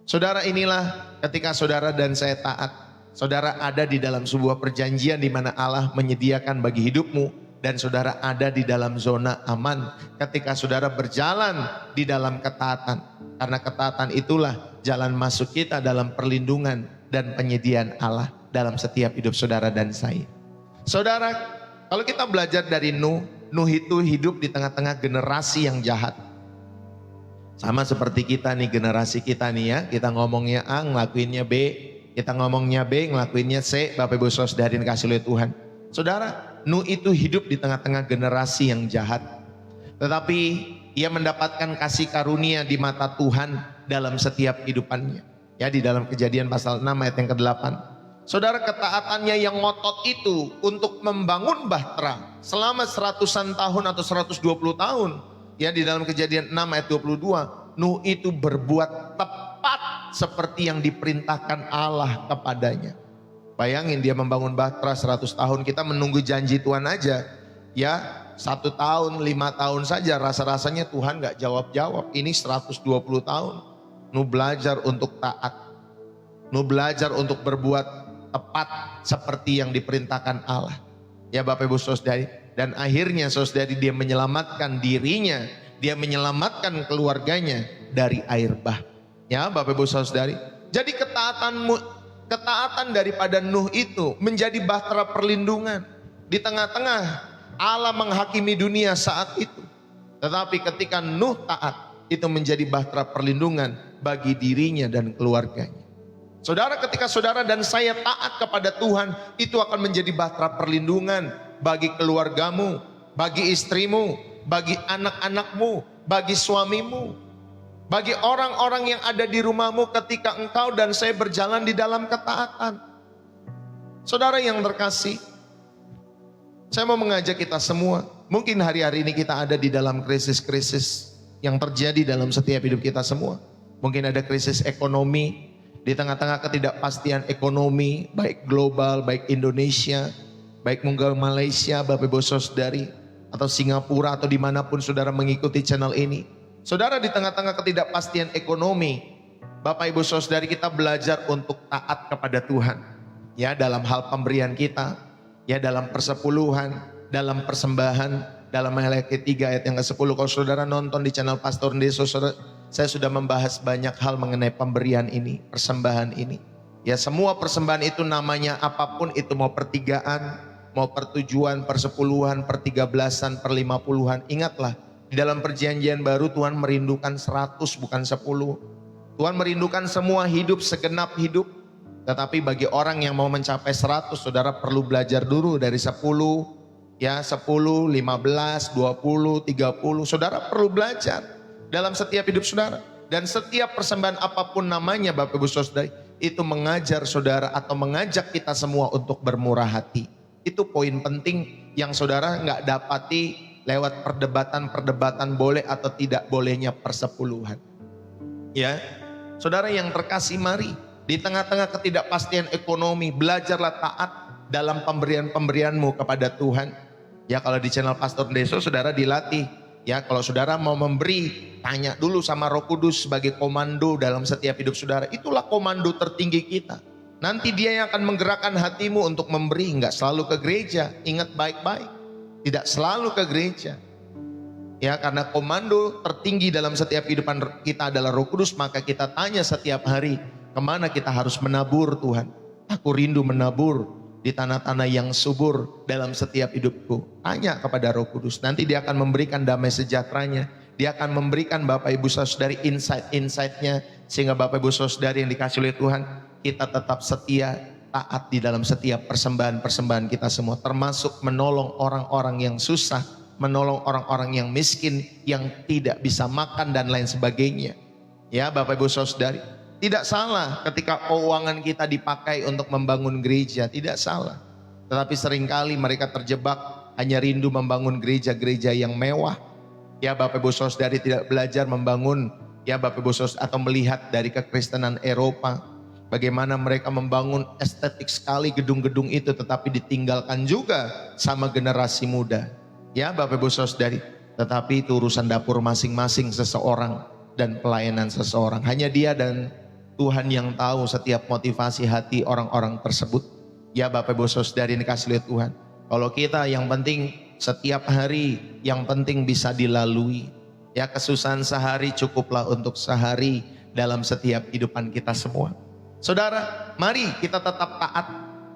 Saudara, inilah ketika saudara dan saya taat, saudara ada di dalam sebuah perjanjian di mana Allah menyediakan bagi hidupmu, dan saudara ada di dalam zona aman ketika saudara berjalan di dalam ketaatan. Karena ketaatan itulah jalan masuk kita dalam perlindungan dan penyediaan Allah dalam setiap hidup saudara dan saya. Saudara, kalau kita belajar dari Nuh itu hidup di tengah-tengah generasi yang jahat. Sama seperti kita nih, generasi kita nih ya, kita ngomongnya A, ngelakuinnya B, kita ngomongnya B, ngelakuinnya C. Bapak Ibu Saudara kasih oleh Tuhan. Saudara, Nuh itu hidup di tengah-tengah generasi yang jahat. Tetapi ia mendapatkan kasih karunia di mata Tuhan dalam setiap hidupannya. Ya, di dalam Kejadian pasal 6 ayat yang ke-8. Saudara, ketaatannya yang ngotot itu untuk membangun bahtera selama 100-an tahun atau 120 tahun. Ya, di dalam Kejadian 6 ayat 22, Nuh itu berbuat tepat seperti yang diperintahkan Allah kepadanya. Bayangin dia membangun bahtera 100 tahun, kita menunggu janji Tuhan aja. Ya, 1 tahun, 5 tahun saja rasa-rasanya Tuhan gak jawab-jawab. Ini 120 tahun. Nuh belajar untuk taat. Nuh belajar untuk berbuat tepat seperti yang diperintahkan Allah. Ya Bapak Ibu Saudari, dan akhirnya saudari dia menyelamatkan dirinya, dia menyelamatkan keluarganya dari air bah. Ya Bapak Ibu Saudari, jadi ketaatan daripada Nuh itu menjadi bahtera perlindungan. Di tengah-tengah Allah menghakimi dunia saat itu. Tetapi ketika Nuh taat, itu menjadi bahtera perlindungan bagi dirinya dan keluarganya. Saudara, ketika saudara dan saya taat kepada Tuhan, itu akan menjadi bahtera perlindungan bagi keluargamu, bagi istrimu, bagi anak-anakmu, bagi suamimu, bagi orang-orang yang ada di rumahmu ketika engkau dan saya berjalan di dalam ketaatan. Saudara yang terkasih, saya mau mengajak kita semua, mungkin hari-hari ini kita ada di dalam krisis-krisis yang terjadi dalam setiap hidup kita semua. Mungkin ada krisis ekonomi. Di tengah-tengah ketidakpastian ekonomi, baik global, baik Indonesia, baik mungkin Malaysia, Bapak Ibu Saudari, atau Singapura, atau dimanapun saudara mengikuti channel ini. Saudara, di tengah-tengah ketidakpastian ekonomi, Bapak Ibu Saudari, kita belajar untuk taat kepada Tuhan. Ya, dalam hal pemberian kita, ya dalam persepuluhan, dalam persembahan, dalam Maleakhi 3 ayat yang ke-10. Kalau saudara nonton di channel Pastor Deso, saya sudah membahas banyak hal mengenai pemberian ini, persembahan ini. Ya, semua persembahan itu namanya apapun itu, mau pertigaan, mau pertujuan, persepuluhan, per-13an, per-50an. Ingatlah, di dalam perjanjian baru Tuhan merindukan 100 bukan 10. Tuhan merindukan semua hidup, segenap hidup. Tetapi bagi orang yang mau mencapai 100, saudara perlu belajar dulu dari 10, ya 10, 15, 20, 30. Saudara perlu belajar dalam setiap hidup saudara. Dan setiap persembahan apapun namanya Bapak Ibu Saudara, itu mengajar saudara atau mengajak kita semua untuk bermurah hati. Itu poin penting yang saudara nggak dapati lewat perdebatan-perdebatan boleh atau tidak bolehnya persepuluhan. Ya, saudara yang terkasih, mari di tengah-tengah ketidakpastian ekonomi, belajarlah taat dalam pemberian-pemberianmu kepada Tuhan. Ya, kalau di channel Pastor Deso, saudara dilatih. Ya, kalau saudara mau memberi, tanya dulu sama Roh Kudus sebagai komando dalam setiap hidup saudara. Itulah komando tertinggi kita. Nanti dia yang akan menggerakkan hatimu untuk memberi. Enggak selalu ke gereja, ingat baik-baik. Tidak selalu ke gereja. Ya, karena komando tertinggi dalam setiap kehidupan kita adalah Roh Kudus, maka kita tanya setiap hari, kemana kita harus menabur Tuhan. Aku rindu menabur di tanah-tanah yang subur dalam setiap hidupku. Tanya kepada Roh Kudus, nanti dia akan memberikan damai sejahteranya. Dia akan memberikan Bapak Ibu Saudari insight-insightnya, sehingga Bapak Ibu Saudari yang dikasih oleh Tuhan, kita tetap setia, taat di dalam setiap persembahan-persembahan kita semua, termasuk menolong orang-orang yang susah, menolong orang-orang yang miskin, yang tidak bisa makan dan lain sebagainya. Ya Bapak Ibu Saudari, tidak salah ketika keuangan kita dipakai untuk membangun gereja, tidak salah. Tetapi seringkali mereka terjebak hanya rindu membangun gereja-gereja yang mewah. Ya Bapak Ibu Saudari, tidak belajar membangun, ya Bapak Ibu Saudari, atau melihat dari kekristenan Eropa, bagaimana mereka membangun estetik sekali gedung-gedung itu, tetapi ditinggalkan juga sama generasi muda. Ya Bapak Ibu Saudari, tetapi itu urusan dapur masing-masing seseorang dan pelayanan seseorang. Hanya dia dan Tuhan yang tahu setiap motivasi hati orang-orang tersebut. Ya Bapak Ibu Saudari yang dikasih oleh Tuhan, kalau kita yang penting setiap hari, yang penting bisa dilalui. Ya, kesusahan sehari cukuplah untuk sehari dalam setiap kehidupan kita semua. Saudara, mari kita tetap taat.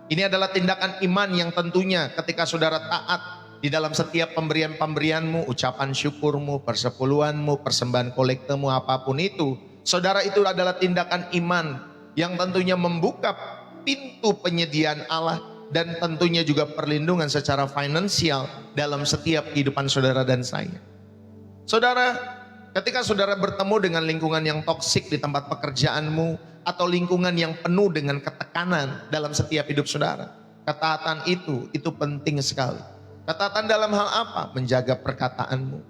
Ini adalah tindakan iman yang tentunya ketika saudara taat di dalam setiap pemberian-pemberianmu, ucapan syukurmu, persepuluhanmu, persembahan kolektemu, apapun itu, saudara, itu adalah tindakan iman yang tentunya membuka pintu penyediaan Allah dan tentunya juga perlindungan secara finansial dalam setiap kehidupan saudara dan saya. Saudara, ketika saudara bertemu dengan lingkungan yang toksik di tempat pekerjaanmu atau lingkungan yang penuh dengan ketekanan dalam setiap hidup saudara, ketaatan itu penting sekali. Ketaatan dalam hal apa? Menjaga perkataanmu,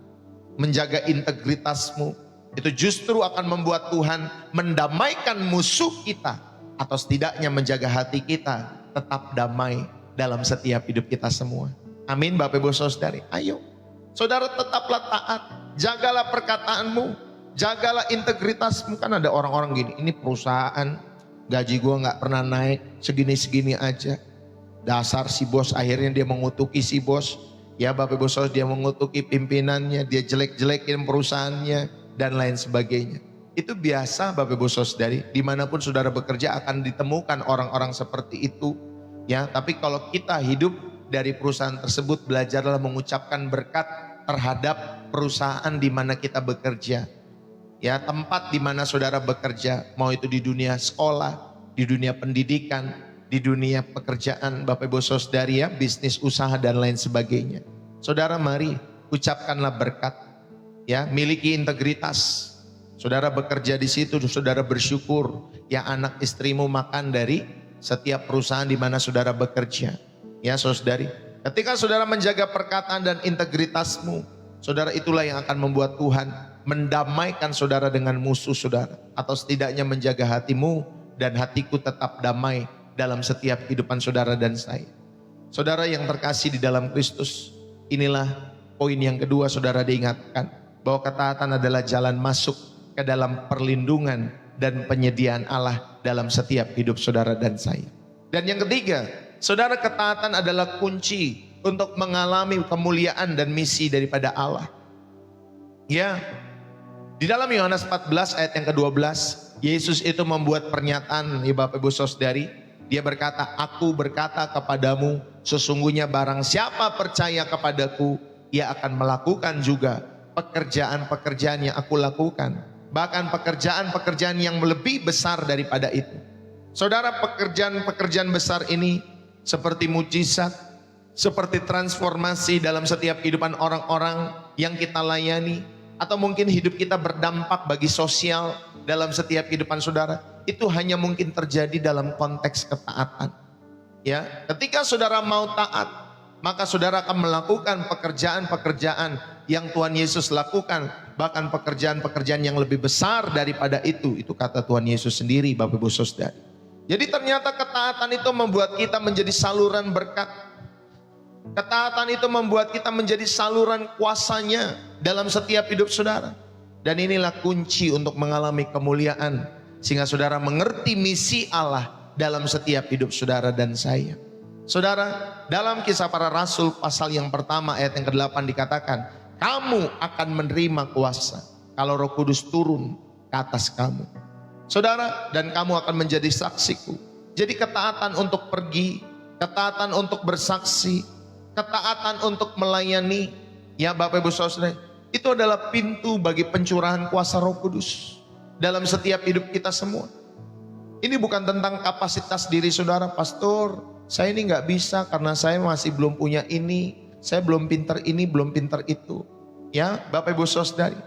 menjaga integritasmu. Itu justru akan membuat Tuhan mendamaikan musuh kita, atau setidaknya menjaga hati kita tetap damai dalam setiap hidup kita semua. Amin Bapak Ibu Saudari. Ayo saudara, tetaplah taat, jagalah perkataanmu, jagalah integritasmu. Kan ada orang-orang gini, ini perusahaan gaji gua nggak pernah naik, segini-segini aja. Dasar si bos, akhirnya dia mengutuki si bos. Ya Bapak Ibu Saudara, dia mengutuki pimpinannya, dia jelek-jelekin perusahaannya dan lain sebagainya. Itu biasa Bapak Ibu Saudari, dimanapun saudara bekerja akan ditemukan orang-orang seperti itu. Ya, tapi kalau kita hidup dari perusahaan tersebut, belajarlah mengucapkan berkat terhadap perusahaan di mana kita bekerja. Ya, tempat di mana saudara bekerja, mau itu di dunia sekolah, di dunia pendidikan, di dunia pekerjaan Bapak Ibu Saudari, ya, bisnis usaha dan lain sebagainya. Saudara, mari ucapkanlah berkat. Ya, miliki integritas. Saudara bekerja di situ, saudara bersyukur ya anak istrimu makan dari setiap perusahaan di mana saudara bekerja. Ya saudari, ketika saudara menjaga perkataan dan integritasmu, saudara, itulah yang akan membuat Tuhan mendamaikan saudara dengan musuh saudara, atau setidaknya menjaga hatimu dan hatiku tetap damai dalam setiap kehidupan saudara dan saya. Saudara yang terkasih di dalam Kristus, inilah poin yang kedua, saudara diingatkan bahwa ketaatan adalah jalan masuk ke dalam perlindungan dan penyediaan Allah dalam setiap hidup saudara dan saya. Dan yang ketiga, saudara, ketaatan adalah kunci untuk mengalami kemuliaan dan misi daripada Allah. Ya, di dalam Yohanes 14 ayat yang ke-12, Yesus itu membuat pernyataan, ya Bapak Ibu Saudari. Dia berkata, aku berkata kepadamu, sesungguhnya barang siapa percaya kepadaku, ia akan melakukan juga pekerjaan-pekerjaan yang aku lakukan. Bahkan pekerjaan-pekerjaan yang lebih besar daripada itu. Saudara, pekerjaan-pekerjaan besar ini seperti mujizat, seperti transformasi dalam setiap kehidupan orang-orang yang kita layani, atau mungkin hidup kita berdampak bagi sosial dalam setiap kehidupan saudara, itu hanya mungkin terjadi dalam konteks ketaatan. Ya, ketika saudara mau taat, maka saudara akan melakukan pekerjaan-pekerjaan yang Tuhan Yesus lakukan. Bahkan pekerjaan-pekerjaan yang lebih besar daripada itu. Itu kata Tuhan Yesus sendiri, Bapak Ibu Saudara. Jadi ternyata ketaatan itu membuat kita menjadi saluran berkat. Ketaatan itu membuat kita menjadi saluran kuasanya dalam setiap hidup saudara. Dan inilah kunci untuk mengalami kemuliaan. Sehingga saudara mengerti misi Allah dalam setiap hidup saudara dan saya. Saudara, dalam Kisah Para Rasul pasal yang pertama ayat yang ke-8 dikatakan, kamu akan menerima kuasa kalau Roh Kudus turun ke atas kamu. Saudara, dan kamu akan menjadi saksiku. Jadi ketaatan untuk pergi, ketaatan untuk bersaksi, ketaatan untuk melayani, ya Bapak Ibu Saudara, itu adalah pintu bagi pencurahan kuasa Roh Kudus dalam setiap hidup kita semua. Ini bukan tentang kapasitas diri saudara, pastor, saya ini nggak bisa karena saya masih belum punya ini, saya belum pintar ini, belum pintar itu. Ya Bapak Ibu Saudari,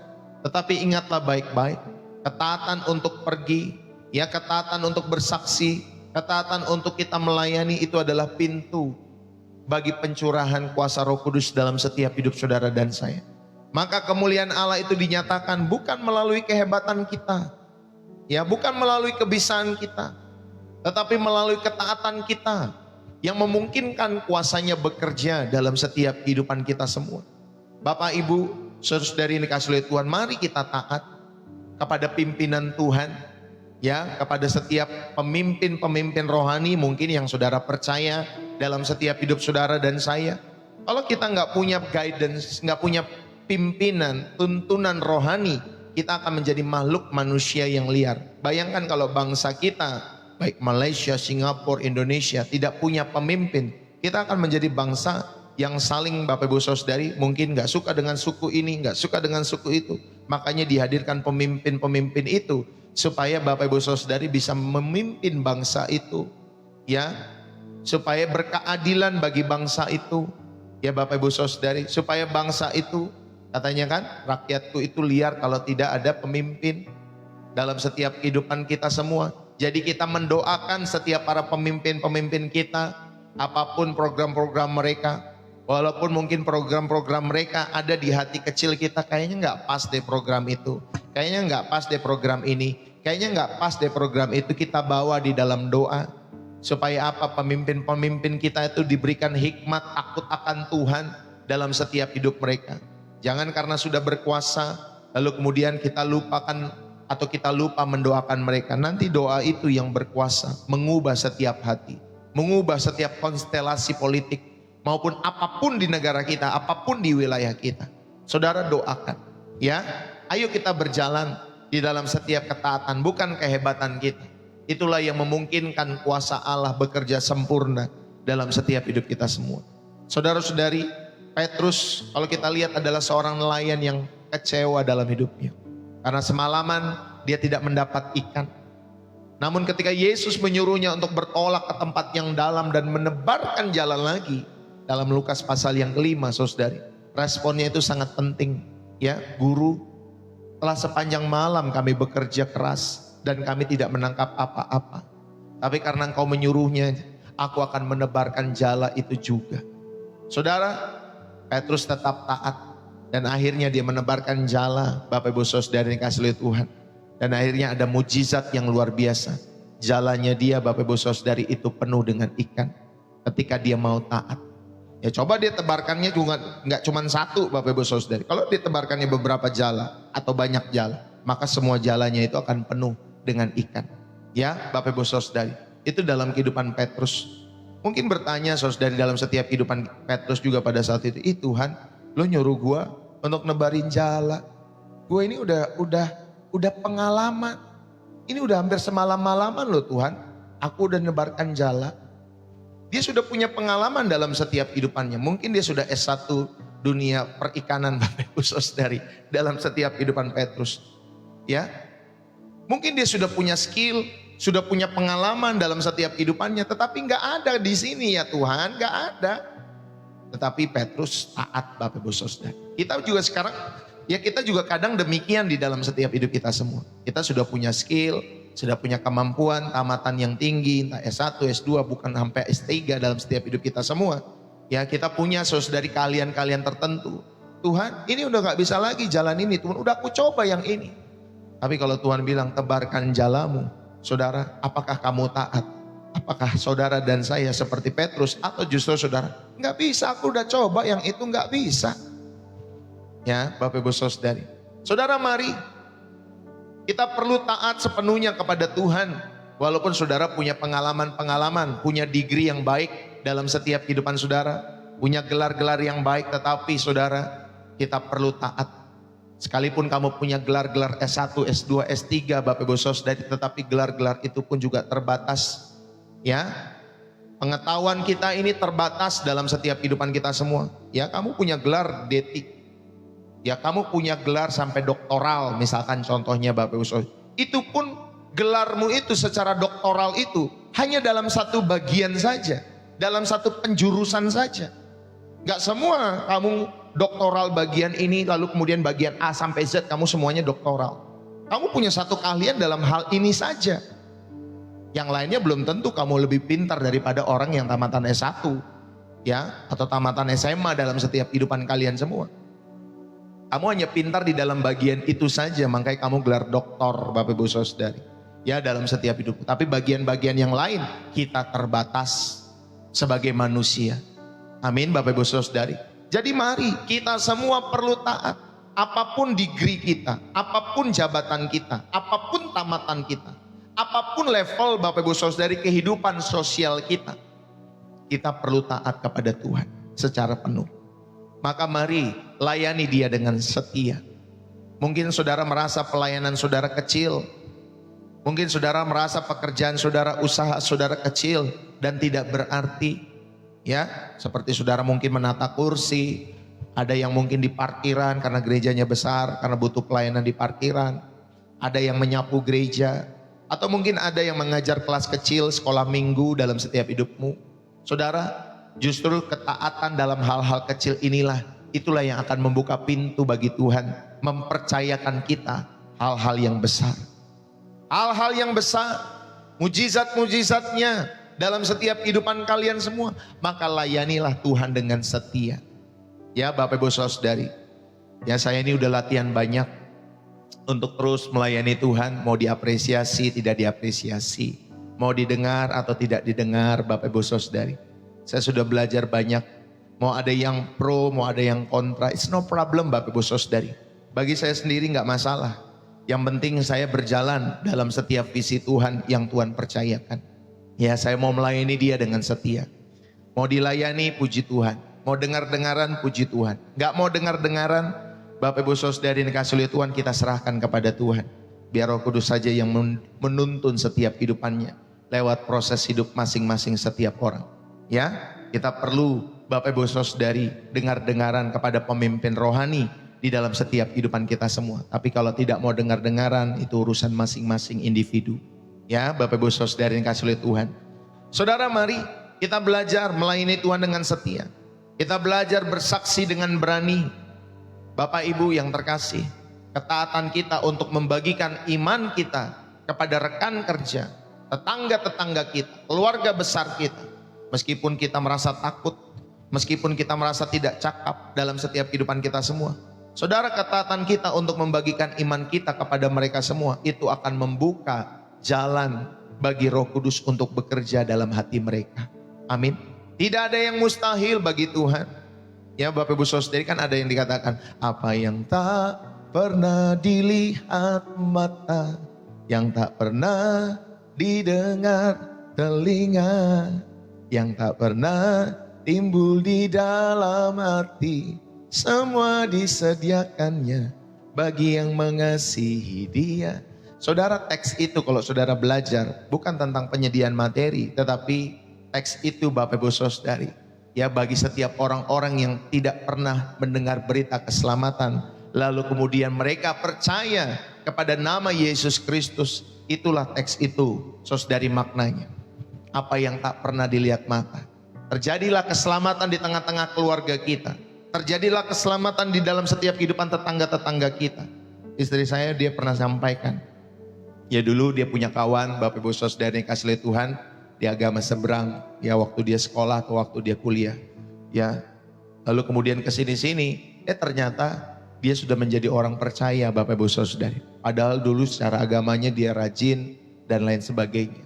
tetapi ingatlah baik-baik, ketaatan untuk pergi, ya ketaatan untuk bersaksi, ketaatan untuk kita melayani itu adalah pintu bagi pencurahan kuasa Roh Kudus dalam setiap hidup saudara dan saya. Maka kemuliaan Allah itu dinyatakan bukan melalui kehebatan kita, ya bukan melalui kebisaan kita, tetapi melalui ketaatan kita yang memungkinkan kuasanya bekerja dalam setiap kehidupan kita semua. Bapak Ibu, saudara-saudari yang dikasihi oleh Tuhan, mari kita taat kepada pimpinan Tuhan, ya kepada setiap pemimpin-pemimpin rohani mungkin yang saudara percaya dalam setiap hidup saudara dan saya. Kalau kita nggak punya guidance, nggak punya pimpinan, tuntunan rohani, kita akan menjadi makhluk manusia yang liar. Bayangkan kalau bangsa kita, baik Malaysia, Singapura, Indonesia, tidak punya pemimpin, kita akan menjadi bangsa yang saling Bapak Ibu Saudari mungkin gak suka dengan suku ini, gak suka dengan suku itu. Makanya dihadirkan pemimpin-pemimpin itu supaya Bapak Ibu Saudari bisa memimpin bangsa itu, ya, supaya berkeadilan bagi bangsa itu, ya Bapak Ibu Saudari, supaya bangsa itu, katanya kan, rakyatku itu liar kalau tidak ada pemimpin dalam setiap kehidupan kita semua. Jadi kita mendoakan setiap para pemimpin-pemimpin kita, apapun program-program mereka, walaupun mungkin program-program mereka ada di hati kecil kita, kayaknya nggak pas deh program itu, kayaknya nggak pas deh program ini, kayaknya nggak pas deh program itu, kita bawa di dalam doa. Supaya apa? Pemimpin-pemimpin kita itu diberikan hikmat takut akan Tuhan dalam setiap hidup mereka. Jangan karena sudah berkuasa, lalu kemudian kita lupakan atau kita lupa mendoakan mereka. Nanti doa itu yang berkuasa mengubah setiap hati, mengubah setiap konstelasi politik maupun apapun di negara kita, apapun di wilayah kita. Saudara doakan, ya. Ayo kita berjalan di dalam setiap ketaatan, bukan kehebatan kita. Itulah yang memungkinkan kuasa Allah bekerja sempurna dalam setiap hidup kita semua. Saudara-saudari, Petrus kalau kita lihat adalah seorang nelayan yang kecewa dalam hidupnya. Karena semalaman dia tidak mendapat ikan. Namun ketika Yesus menyuruhnya untuk bertolak ke tempat yang dalam dan menebarkan jalan lagi, dalam Lukas pasal yang ke-5, saudari, responnya itu sangat penting. Ya, Guru, telah sepanjang malam kami bekerja keras dan kami tidak menangkap apa-apa. Tapi karena Engkau menyuruhnya, aku akan menebarkan jala itu juga. Saudara, Petrus tetap taat. Dan akhirnya dia menebarkan jala, Bapak Ibu Saudara yang dikasihi oleh Tuhan. Dan akhirnya ada mujizat yang luar biasa. Jalannya dia, Bapak Ibu Saudari, itu penuh dengan ikan. Ketika dia mau taat. Ya coba dia tebarkannya juga nggak cuma satu, Bapak Ibu Saudari. Kalau dia tebarkannya beberapa jala atau banyak jala, maka semua jalannya itu akan penuh dengan ikan. Ya Bapak Ibu Saudari, itu dalam kehidupan Petrus. Mungkin bertanya saudari dalam setiap kehidupan Petrus juga pada saat itu, Tuhan, lo nyuruh gua untuk nebarin jala. Gue ini udah pengalaman. Ini udah hampir semalam-malaman loh Tuhan. Aku udah nebarkan jala. Dia sudah punya pengalaman dalam setiap kehidupannya. Mungkin dia sudah S1 dunia perikanan Bapak Ibu Saudari dalam setiap kehidupan Petrus. Ya. Mungkin dia sudah punya skill, sudah punya pengalaman dalam setiap kehidupannya, tetapi nggak ada di sini ya Tuhan, nggak ada. Tetapi Petrus taat Bapak Ibu Saudara. Kita juga sekarang, ya kita juga kadang demikian di dalam setiap hidup kita semua. Kita sudah punya skill, sudah punya kemampuan, tamatan yang tinggi, entah S1, S2, bukan sampai S3 dalam setiap hidup kita semua. Ya, kita punya saudari kalian tertentu. Tuhan, ini udah gak bisa lagi jalan ini. Tuhan, udah aku coba yang ini. Tapi kalau Tuhan bilang tebarkan jalamu, saudara, apakah kamu taat? Apakah saudara dan saya seperti Petrus? Atau justru saudara, gak bisa, aku udah coba yang itu gak bisa. Ya, Bapak Ibu Saudari. Saudara, mari kita perlu taat sepenuhnya kepada Tuhan. Walaupun saudara punya pengalaman, punya degree yang baik dalam setiap kehidupan saudara, punya gelar-gelar yang baik, tetapi saudara, kita perlu taat. Sekalipun kamu punya gelar-gelar S1, S2, S3, Bapak Ibu Saudari, tetapi gelar-gelar itu pun juga terbatas. Ya, pengetahuan kita ini terbatas dalam setiap kehidupan kita semua. Ya, kamu punya gelar D3. Ya, kamu punya gelar sampai doktoral, misalkan contohnya Bapak Ibu Saudari. Itu pun gelarmu itu secara doktoral itu hanya dalam satu bagian saja, dalam satu penjurusan saja. Gak semua kamu doktoral bagian ini, lalu kemudian bagian A sampai Z kamu semuanya doktoral. Kamu punya satu keahlian dalam hal ini saja. Yang lainnya belum tentu kamu lebih pintar daripada orang yang tamatan S1, ya, atau tamatan SMA dalam setiap kehidupan kalian semua. Kamu hanya pintar di dalam bagian itu saja, makanya kamu gelar doktor, Bapak Ibu Saudari. Ya, dalam setiap hidup. Tapi bagian-bagian yang lain kita terbatas sebagai manusia. Amin, Bapak Ibu Saudari. Jadi mari kita semua perlu taat. Apapun degree kita, apapun jabatan kita, apapun tamatan kita, apapun level Bapak Ibu Saudari kehidupan sosial kita, kita perlu taat kepada Tuhan secara penuh. Maka mari layani Dia dengan setia. Mungkin saudara merasa pelayanan saudara kecil. Mungkin saudara merasa pekerjaan saudara, usaha saudara kecil dan tidak berarti. Ya, seperti saudara mungkin menata kursi, ada yang mungkin di parkiran karena gerejanya besar, karena butuh pelayanan di parkiran. Ada yang menyapu gereja, atau mungkin ada yang mengajar kelas kecil, sekolah minggu dalam setiap hidupmu. Saudara, justru ketaatan dalam hal-hal kecil itulah yang akan membuka pintu bagi Tuhan, mempercayakan kita hal-hal yang besar. Hal-hal yang besar, mujizat-mujizatnya dalam setiap kehidupan kalian semua, maka layanilah Tuhan dengan setia. Ya, Bapak Ibu Saudari, ya, saya ini udah latihan banyak untuk terus melayani Tuhan, mau diapresiasi, tidak diapresiasi, mau didengar atau tidak didengar, Bapak Ibu Saudari. Saya sudah belajar banyak, mau ada yang pro, mau ada yang kontra, it's no problem Bapak Ibu Saudari. Bagi saya sendiri gak masalah. Yang penting saya berjalan dalam setiap visi Tuhan yang Tuhan percayakan. Ya, saya mau melayani Dia dengan setia. Mau dilayani, puji Tuhan. Mau dengar-dengaran, puji Tuhan. Gak mau dengar-dengaran, Bapak Ibu Saudari dikasih oleh Tuhan, kita serahkan kepada Tuhan. Biar Roh Kudus saja yang menuntun setiap hidupannya lewat proses hidup masing-masing setiap orang. Ya, kita perlu Bapak Ibu Saudari dengar-dengaran kepada pemimpin rohani di dalam setiap kehidupan kita semua. Tapi kalau tidak mau dengar-dengaran, itu urusan masing-masing individu. Ya, Bapak Ibu Saudari yang kasih oleh Tuhan. Saudara, mari kita belajar melayani Tuhan dengan setia. Kita belajar bersaksi dengan berani. Bapak Ibu yang terkasih, ketaatan kita untuk membagikan iman kita kepada rekan kerja, tetangga-tetangga kita, keluarga besar kita. Meskipun kita merasa takut, meskipun kita merasa tidak cakap dalam setiap kehidupan kita semua. Saudara, ketaatan kita untuk membagikan iman kita kepada mereka semua, itu akan membuka jalan bagi Roh Kudus untuk bekerja dalam hati mereka. Amin. Tidak ada yang mustahil bagi Tuhan. Ya, Bapak Ibu Saudari, kan ada yang dikatakan, apa yang tak pernah dilihat mata, yang tak pernah didengar telinga, yang tak pernah timbul di dalam hati, semua disediakannya bagi yang mengasihi Dia. Saudara, teks itu kalau saudara belajar bukan tentang penyediaan materi, tetapi teks itu Bapak Ibu Saudari, ya, bagi setiap orang-orang yang tidak pernah mendengar berita keselamatan, lalu kemudian mereka percaya kepada nama Yesus Kristus, itulah teks itu, saudari, maknanya. Apa yang tak pernah dilihat mata. Terjadilah keselamatan di tengah-tengah keluarga kita. Terjadilah keselamatan di dalam setiap kehidupan tetangga-tetangga kita. Istri saya, dia pernah sampaikan, ya dulu dia punya kawan, Bapak Ibu Saudari yang kasih oleh Tuhan, di agama seberang, ya waktu dia sekolah atau waktu dia kuliah. Ya, lalu kemudian ke sini-sini, ternyata dia sudah menjadi orang percaya Bapak Ibu Saudari. Padahal dulu secara agamanya dia rajin dan lain sebagainya.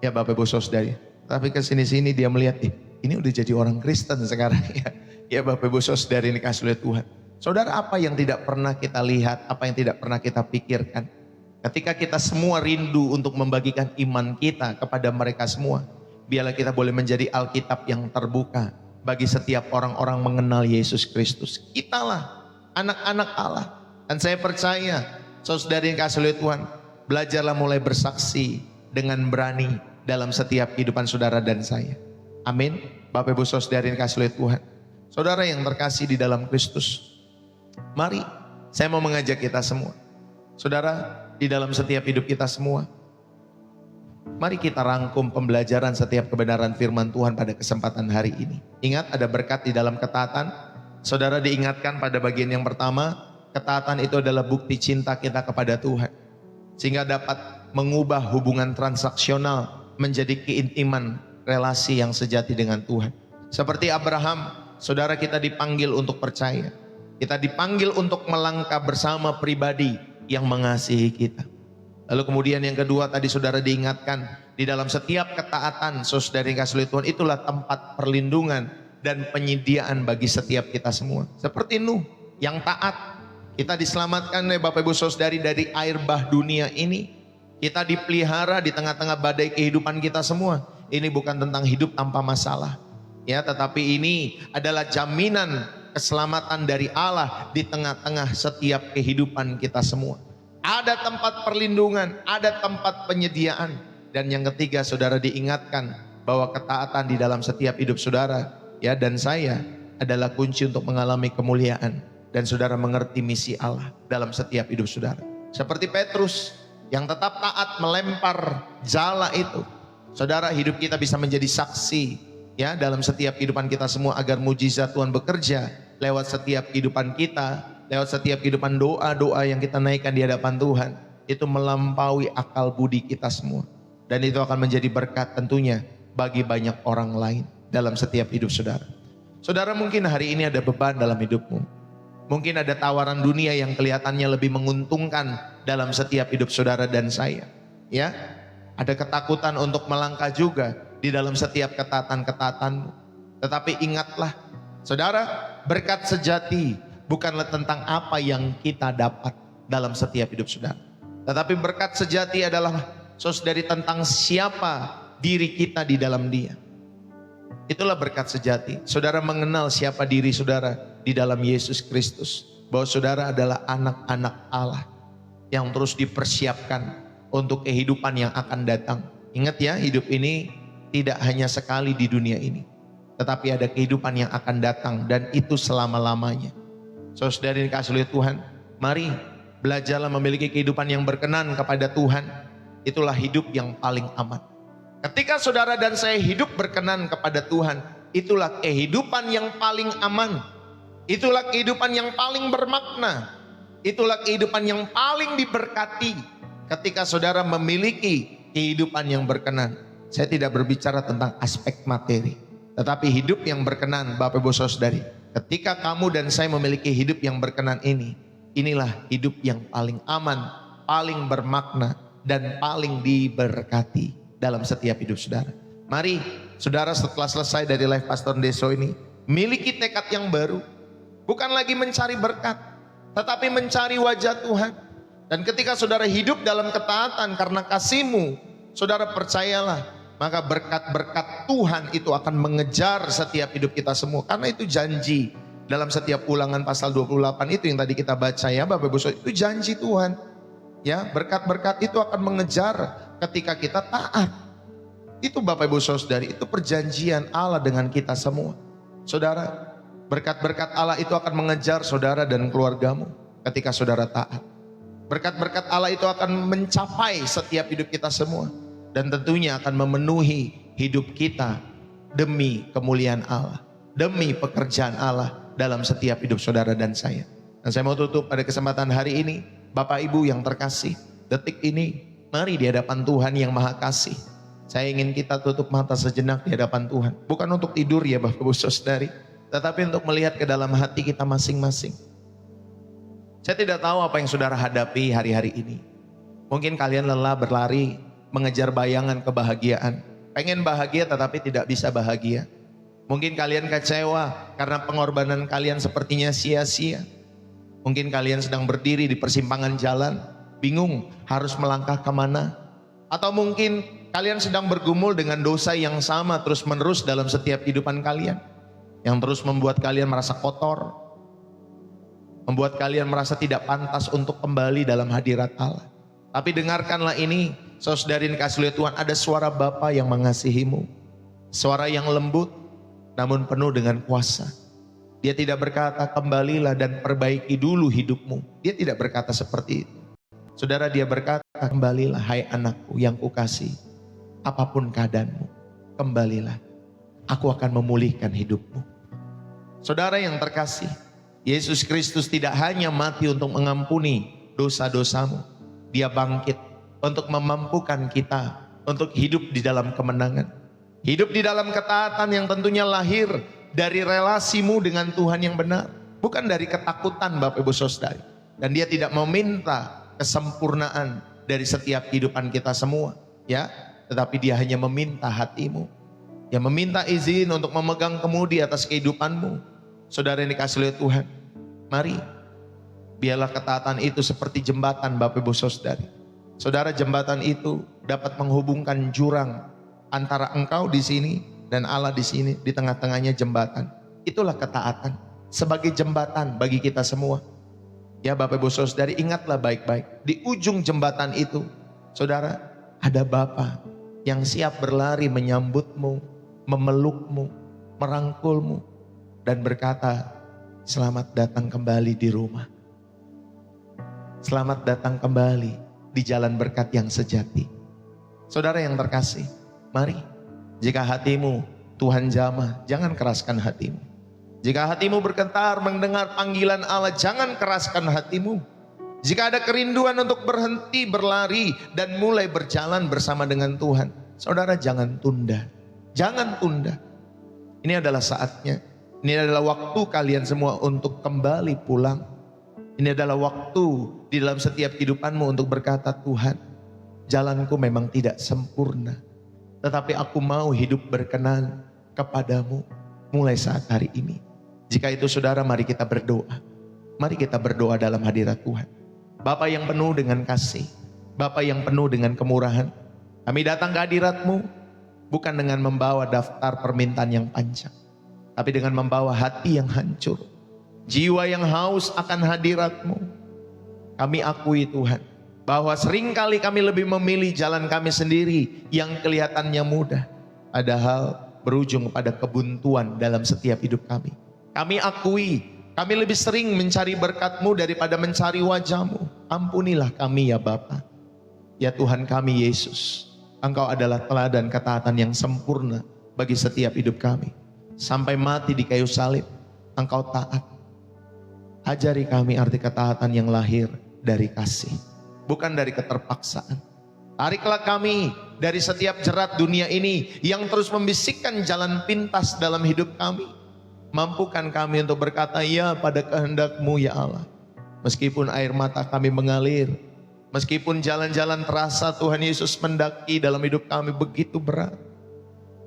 Ya Bapak Ibu Saudari. Tapi ke sini-sini dia melihat, ini udah jadi orang Kristen sekarang ya. Ya Bapak Ibu Saudari ini kasih oleh Tuhan. Saudara, apa yang tidak pernah kita lihat, apa yang tidak pernah kita pikirkan. Ketika kita semua rindu untuk membagikan iman kita kepada mereka semua. Biarlah kita boleh menjadi Alkitab yang terbuka bagi setiap orang-orang mengenal Yesus Kristus. Kitalah anak-anak Allah. Dan saya percaya, saudara yang kasih oleh Tuhan, belajarlah mulai bersaksi dengan berani dalam setiap kehidupan saudara dan saya. Amin. Bapak Ibu saudara yang kasih oleh Tuhan. Saudara yang terkasih di dalam Kristus. Mari, saya mau mengajak kita semua. Saudara, di dalam setiap hidup kita semua, mari kita rangkum pembelajaran setiap kebenaran firman Tuhan pada kesempatan hari ini. Ingat, ada berkat di dalam ketaatan. Saudara diingatkan pada bagian yang pertama, ketaatan itu adalah bukti cinta kita kepada Tuhan. Sehingga dapat mengubah hubungan transaksional menjadi keintiman relasi yang sejati dengan Tuhan. Seperti Abraham, saudara, kita dipanggil untuk percaya. Kita dipanggil untuk melangkah bersama pribadi yang mengasihi kita. Lalu kemudian yang kedua tadi saudara diingatkan, di dalam setiap ketaatan saudara yang kasih oleh Tuhan, itulah tempat perlindungan dan penyediaan bagi setiap kita semua. Seperti Nuh yang taat, kita diselamatkan oleh Bapak Ibu Saudari dari air bah dunia ini. Kita dipelihara di tengah-tengah badai kehidupan kita semua. Ini bukan tentang hidup tanpa masalah, ya, tetapi ini adalah jaminan keselamatan dari Allah di tengah-tengah setiap kehidupan kita semua. Ada tempat perlindungan, ada tempat penyediaan. Dan yang ketiga, saudara diingatkan bahwa ketaatan di dalam setiap hidup saudara, ya, dan saya adalah kunci untuk mengalami kemuliaan. Dan saudara mengerti misi Allah dalam setiap hidup saudara. Seperti Petrus yang tetap taat melempar jala itu. Saudara, hidup kita bisa menjadi saksi, ya, dalam setiap kehidupan kita semua, agar mujizat Tuhan bekerja lewat setiap kehidupan kita, lewat setiap kehidupan doa-doa yang kita naikkan di hadapan Tuhan. Itu melampaui akal budi kita semua. Dan itu akan menjadi berkat tentunya bagi banyak orang lain dalam setiap hidup saudara. Saudara, mungkin hari ini ada beban dalam hidupmu. Mungkin ada tawaran dunia yang kelihatannya lebih menguntungkan dalam setiap hidup saudara dan saya. Ya, ada ketakutan untuk melangkah juga di dalam setiap ketaatan-ketatanmu. Tetapi ingatlah, saudara, berkat sejati bukanlah tentang apa yang kita dapat dalam setiap hidup saudara. Tetapi berkat sejati adalah saudari tentang siapa diri kita di dalam Dia. Itulah berkat sejati. Saudara mengenal siapa diri saudara di dalam Yesus Kristus. Bahwa saudara adalah anak-anak Allah yang terus dipersiapkan untuk kehidupan yang akan datang. Ingat ya, hidup ini tidak hanya sekali di dunia ini. Tetapi ada kehidupan yang akan datang dan itu selama-lamanya. Saudara yang dikasihi oleh Tuhan, mari belajarlah memiliki kehidupan yang berkenan kepada Tuhan. Itulah hidup yang paling aman. Ketika saudara dan saya hidup berkenan kepada Tuhan, itulah kehidupan yang paling aman. Itulah kehidupan yang paling bermakna. Itulah kehidupan yang paling diberkati. Ketika saudara memiliki kehidupan yang berkenan. Saya tidak berbicara tentang aspek materi, tetapi hidup yang berkenan, Bapak Ibu Saudari. Ketika kamu dan saya memiliki hidup yang berkenan ini, inilah hidup yang paling aman, paling bermakna, dan paling diberkati dalam setiap hidup saudara. Mari saudara, setelah selesai dari live Pastor Deso ini, miliki tekad yang baru. Bukan lagi mencari berkat, tetapi mencari wajah Tuhan. Dan ketika saudara hidup dalam ketaatan karena kasih-Mu, saudara percayalah, maka berkat-berkat Tuhan itu akan mengejar setiap hidup kita semua. Karena itu janji dalam setiap Ulangan pasal 28 itu yang tadi kita baca, ya Bapak Ibu Saudara, itu janji Tuhan. Ya, berkat-berkat itu akan mengejar ketika kita taat. Itu Bapak Ibu Saudari, itu perjanjian Allah dengan kita semua. Saudara, berkat-berkat Allah itu akan mengejar saudara dan keluargamu ketika saudara taat. Berkat-berkat Allah itu akan mencapai setiap hidup kita semua. Dan tentunya akan memenuhi hidup kita demi kemuliaan Allah, demi pekerjaan Allah dalam setiap hidup saudara dan saya. Dan saya mau tutup pada kesempatan hari ini, Bapak Ibu yang terkasih, detik ini mari di hadapan Tuhan yang Maha Kasih. Saya ingin kita tutup mata sejenak di hadapan Tuhan. Bukan untuk tidur ya Bapak Ibu Saudari, tetapi untuk melihat ke dalam hati kita masing-masing. Saya tidak tahu apa yang saudara hadapi hari-hari ini. Mungkin kalian lelah berlari, mengejar bayangan kebahagiaan. Pengen bahagia tetapi tidak bisa bahagia. Mungkin kalian kecewa karena pengorbanan kalian sepertinya sia-sia. Mungkin kalian sedang berdiri di persimpangan jalan, bingung harus melangkah kemana. Atau mungkin kalian sedang bergumul dengan dosa yang sama terus-menerus dalam setiap kehidupan kalian. Yang terus membuat kalian merasa kotor, membuat kalian merasa tidak pantas untuk kembali dalam hadirat Allah. Tapi dengarkanlah ini, saudari kasih Tuhan, ada suara Bapa yang mengasihimu. Suara yang lembut namun penuh dengan kuasa. Dia tidak berkata kembalilah dan perbaiki dulu hidupmu. Dia tidak berkata seperti itu. Saudara, dia berkata kembalilah hai anakku yang kukasih. Apapun keadaanmu, kembalilah. Aku akan memulihkan hidupmu. Saudara yang terkasih, Yesus Kristus tidak hanya mati untuk mengampuni dosa-dosamu. Dia bangkit untuk memampukan kita untuk hidup di dalam kemenangan. Hidup di dalam ketaatan yang tentunya lahir dari relasimu dengan Tuhan yang benar. Bukan dari ketakutan Bapak Ibu Saudara. Dan dia tidak meminta kesempurnaan dari setiap kehidupan kita semua. Ya, tetapi dia hanya meminta hatimu. Dia meminta izin untuk memegang kemudi atas kehidupanmu. Saudara yang dikasihi oleh Tuhan, mari biarlah ketaatan itu seperti jembatan Bapak Ibu Saudari. Saudara, jembatan itu dapat menghubungkan jurang antara engkau di sini dan Allah di sini, di tengah-tengahnya jembatan. Itulah ketaatan sebagai jembatan bagi kita semua. Ya Bapak Ibu Saudari, ingatlah baik-baik. Di ujung jembatan itu, saudara, ada Bapa yang siap berlari menyambutmu, memelukmu, merangkulmu, dan berkata, selamat datang kembali di rumah. Selamat datang kembali di jalan berkat yang sejati. Saudara yang terkasih, mari, jika hatimu Tuhan jamah, jangan keraskan hatimu. Jika hatimu bergetar mendengar panggilan Allah, jangan keraskan hatimu. Jika ada kerinduan untuk berhenti berlari dan mulai berjalan bersama dengan Tuhan, saudara jangan tunda. Jangan tunda. Ini adalah saatnya. Ini adalah waktu kalian semua untuk kembali pulang. Ini adalah waktu di dalam setiap kehidupanmu untuk berkata, Tuhan, jalanku memang tidak sempurna, tetapi aku mau hidup berkenan kepadamu mulai saat hari ini. Jika itu saudara, mari kita berdoa. Mari kita berdoa dalam hadirat Tuhan. Bapa yang penuh dengan kasih, Bapa yang penuh dengan kemurahan, kami datang ke hadirat-Mu bukan dengan membawa daftar permintaan yang panjang, tapi dengan membawa hati yang hancur, jiwa yang haus akan hadirat-Mu. Kami akui Tuhan, bahwa seringkali kami lebih memilih jalan kami sendiri yang kelihatannya mudah, padahal berujung pada kebuntuan dalam setiap hidup kami. Kami akui, kami lebih sering mencari berkat-Mu daripada mencari wajah-Mu. Ampunilah kami ya Bapa. Ya Tuhan kami Yesus, Engkau adalah teladan ketaatan yang sempurna bagi setiap hidup kami. Sampai mati di kayu salib, Engkau taat. Ajari kami arti ketaatan yang lahir dari kasih, bukan dari keterpaksaan. Tariklah kami dari setiap jerat dunia ini yang terus membisikkan jalan pintas dalam hidup kami. Mampukan kami untuk berkata ya pada kehendak-Mu ya Allah. Meskipun air mata kami mengalir, meskipun jalan-jalan terasa Tuhan Yesus mendaki dalam hidup kami begitu berat,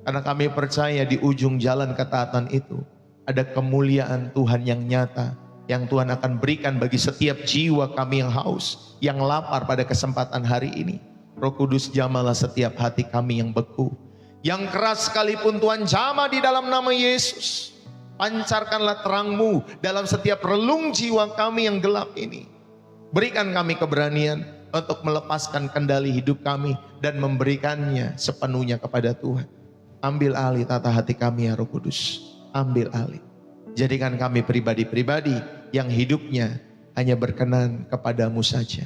karena kami percaya di ujung jalan ketaatan itu ada kemuliaan Tuhan yang nyata, yang Tuhan akan berikan bagi setiap jiwa kami yang haus, yang lapar pada kesempatan hari ini. Roh Kudus, jamahlah setiap hati kami yang beku, yang keras sekalipun Tuhan, jamah di dalam nama Yesus. Pancarkanlah terang-Mu dalam setiap relung jiwa kami yang gelap ini. Berikan kami keberanian untuk melepaskan kendali hidup kami dan memberikannya sepenuhnya kepada Tuhan. Ambil alih tata hati kami ya Roh Kudus. Ambil alih. Jadikan kami pribadi-pribadi yang hidupnya hanya berkenan kepadamu saja.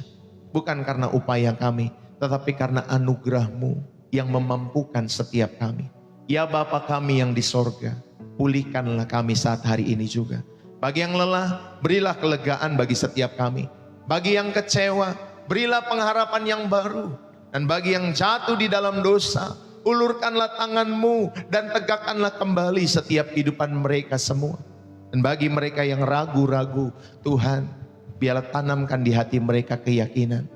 Bukan karena upaya kami, tetapi karena anugerah-Mu yang memampukan setiap kami. Ya Bapa kami yang di sorga, pulihkanlah kami saat hari ini juga. Bagi yang lelah, berilah kelegaan bagi setiap kami. Bagi yang kecewa, berilah pengharapan yang baru. Dan bagi yang jatuh di dalam dosa, Ulurkanlah tanganmu dan tegakkanlah kembali setiap kehidupan mereka semua. Dan bagi mereka yang ragu-ragu, Tuhan, biarlah tanamkan di hati mereka keyakinan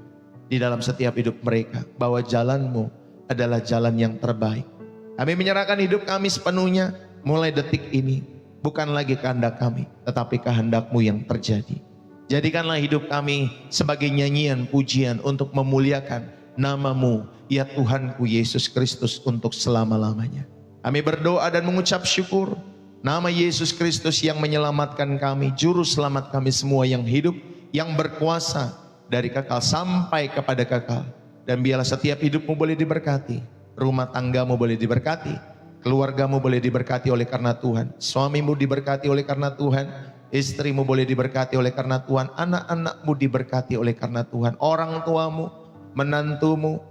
di dalam setiap hidup mereka bahwa jalan-Mu adalah jalan yang terbaik. Kami menyerahkan hidup kami sepenuhnya mulai detik ini. Bukan lagi kehendak kami, tetapi kehendak-Mu yang terjadi. Jadikanlah hidup kami sebagai nyanyian pujian untuk memuliakan nama-Mu, ya Tuhanku Yesus Kristus, untuk selama-lamanya. Kami berdoa dan mengucap syukur. Nama Yesus Kristus yang menyelamatkan kami, juru selamat kami semua yang hidup, yang berkuasa dari kekal sampai kepada kekal. Dan biarlah setiap hidupmu boleh diberkati, rumah tanggamu boleh diberkati, keluargamu boleh diberkati oleh karena Tuhan, suamimu diberkati oleh karena Tuhan, istrimu boleh diberkati oleh karena Tuhan, anak-anakmu diberkati oleh karena Tuhan, orang tuamu, menantumu,